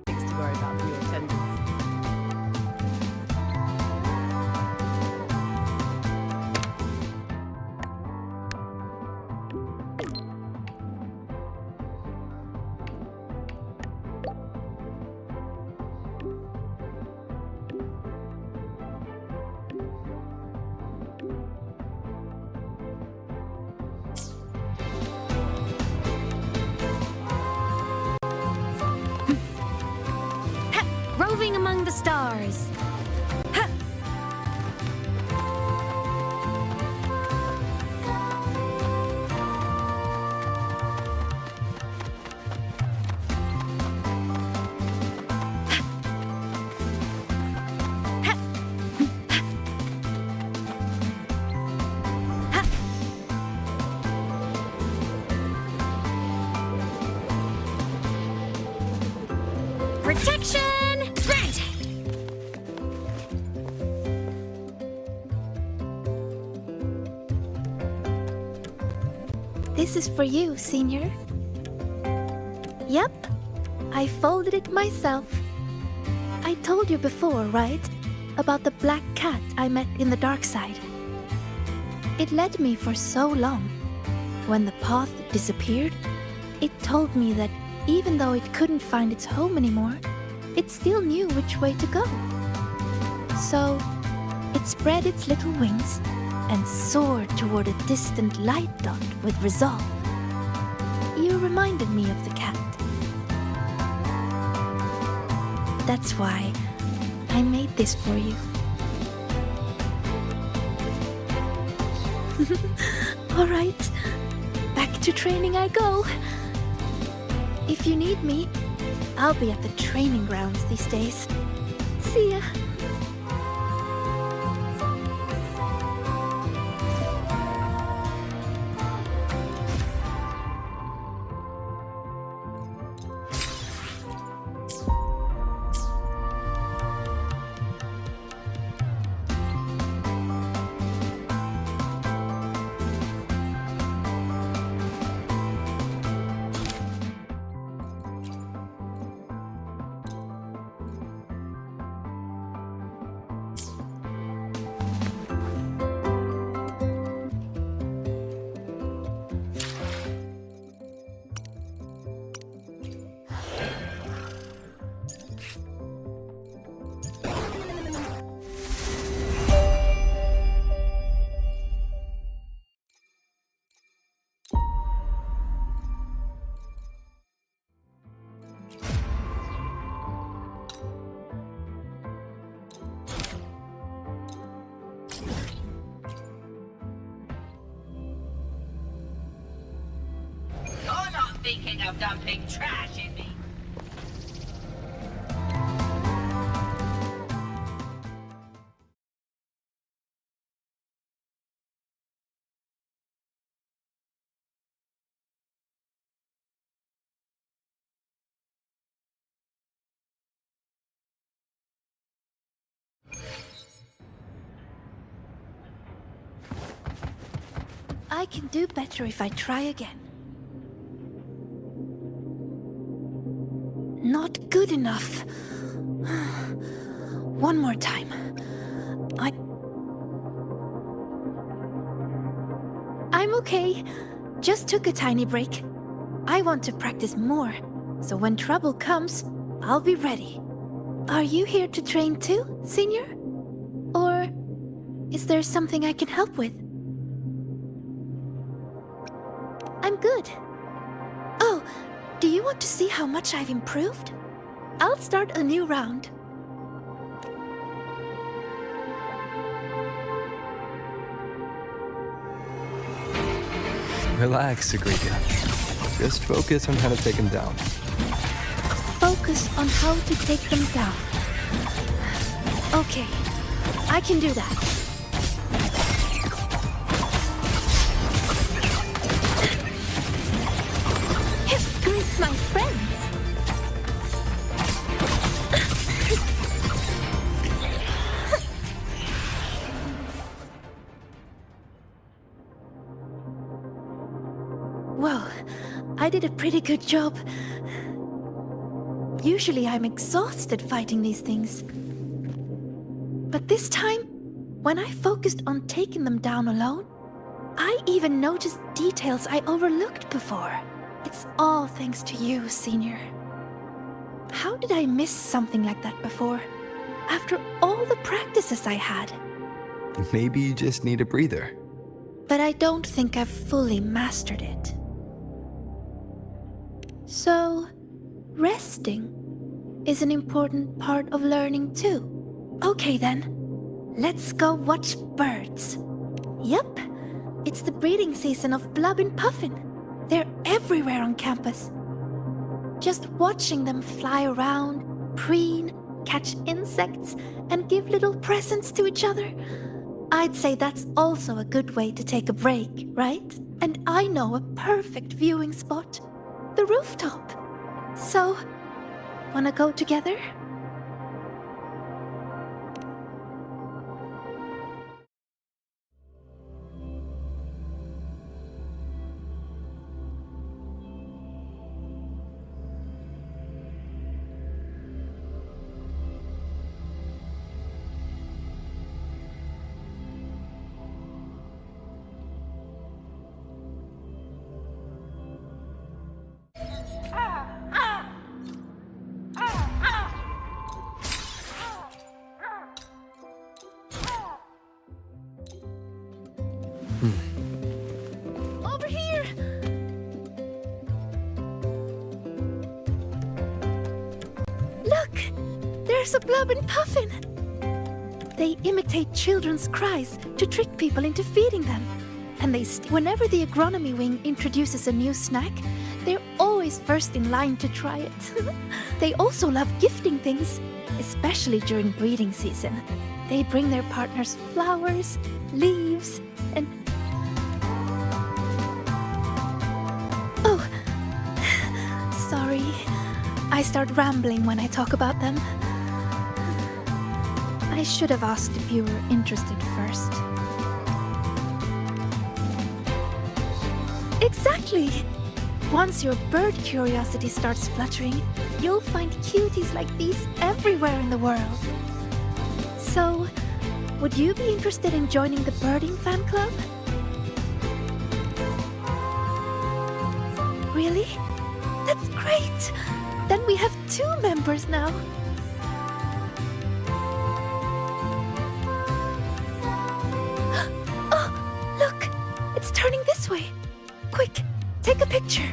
Things to worry about for your attendance. Roving among the stars. Ha! Protection granted! This is for you, Senior. Yep, I folded it myself. I told you before, right? About the black cat I met in the dark side. It led me for so long. When the path disappeared, it told me that even though it couldn't find its home anymore, it still knew which way to go. So, it spread its little wings and soared toward a distant light dot with resolve. You reminded me of the cat. That's why I made this for you. All right, back to training I go. If you need me, I'll be at the training grounds these days. See ya. Thinking of dumping trash in me. I can do better if I try again. Not good enough. One more time. I'm okay. Just took a tiny break. I want to practice more, so when trouble comes, I'll be ready. Are you here to train too, Senior? Or is there something I can help with? Do you want to see how much I've improved? I'll start a new round. Relax, Sagrika. Just focus on how to take him down. Focus on how to take them down. Okay, I can do that. Greet my friends. Well, I did a pretty good job. Usually I'm exhausted fighting these things. But this time, when I focused on taking them down alone, I even noticed details I overlooked before. It's all thanks to you, Senior. How did I miss something like that before? After all the practices I had. Maybe you just need a breather. But I don't think I've fully mastered it. So, resting is an important part of learning too. Okay then, let's go watch birds. Yep, it's the breeding season of Blub and Puffin. They're everywhere on campus. Just watching them fly around, preen, catch insects, and give little presents to each other. I'd say that's also a good way to take a break, right? And I know a perfect viewing spot. The rooftop. So, wanna go together? Over here! Look! There's a Blub and Puffin! They imitate children's cries to trick people into feeding them. And whenever the agronomy wing introduces a new snack, they're always first in line to try it. They also love gifting things, especially during breeding season. They bring their partners flowers, leaves, and... Oh, sorry. I start rambling when I talk about them. I should have asked if you were interested first. Exactly! Once your bird curiosity starts fluttering, you'll find cuties like these everywhere in the world. So, would you be interested in joining the birding fan club? Really? That's great! Then we have 2 members now. Oh, look! It's turning this way. Quick, take a picture.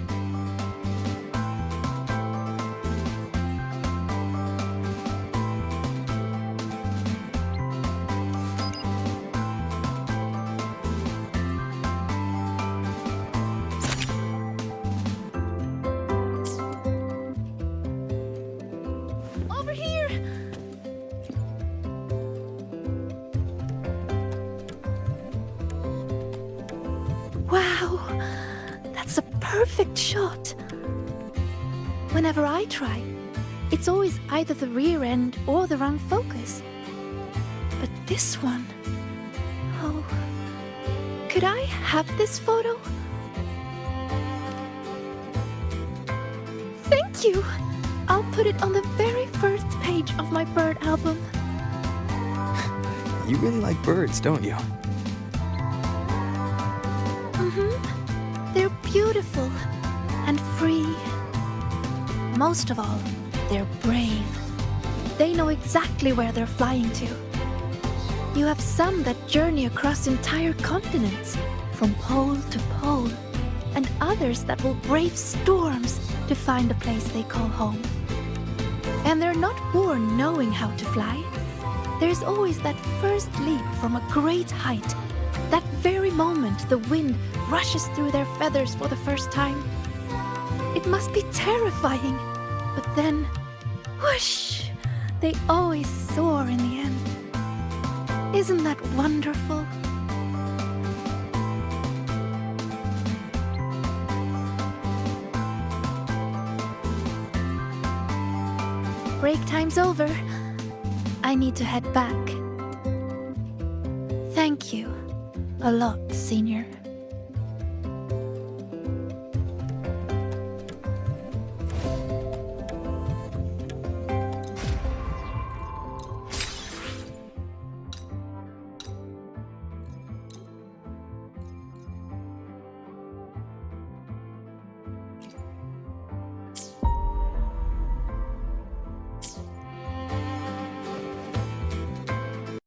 Over here! Wow! That's a perfect shot. Whenever I try, it's always either the rear end or the wrong focus. But this one... Oh... Could I have this photo? Thank you! I'll put it on the very first page of my bird album. You really like birds, don't you? Mm-hmm. They're beautiful and free. Most of all, they're brave. They know exactly where they're flying to. You have some that journey across entire continents, from pole to pole, and others that will brave storms to find a place they call home. And they're not born knowing how to fly. There's always that first leap from a great height. That very moment the wind rushes through their feathers for the first time. It must be terrifying. But then, whoosh, they always soar in the end. Isn't that wonderful? Break time's over. I need to head back. Thank you a lot, Senior.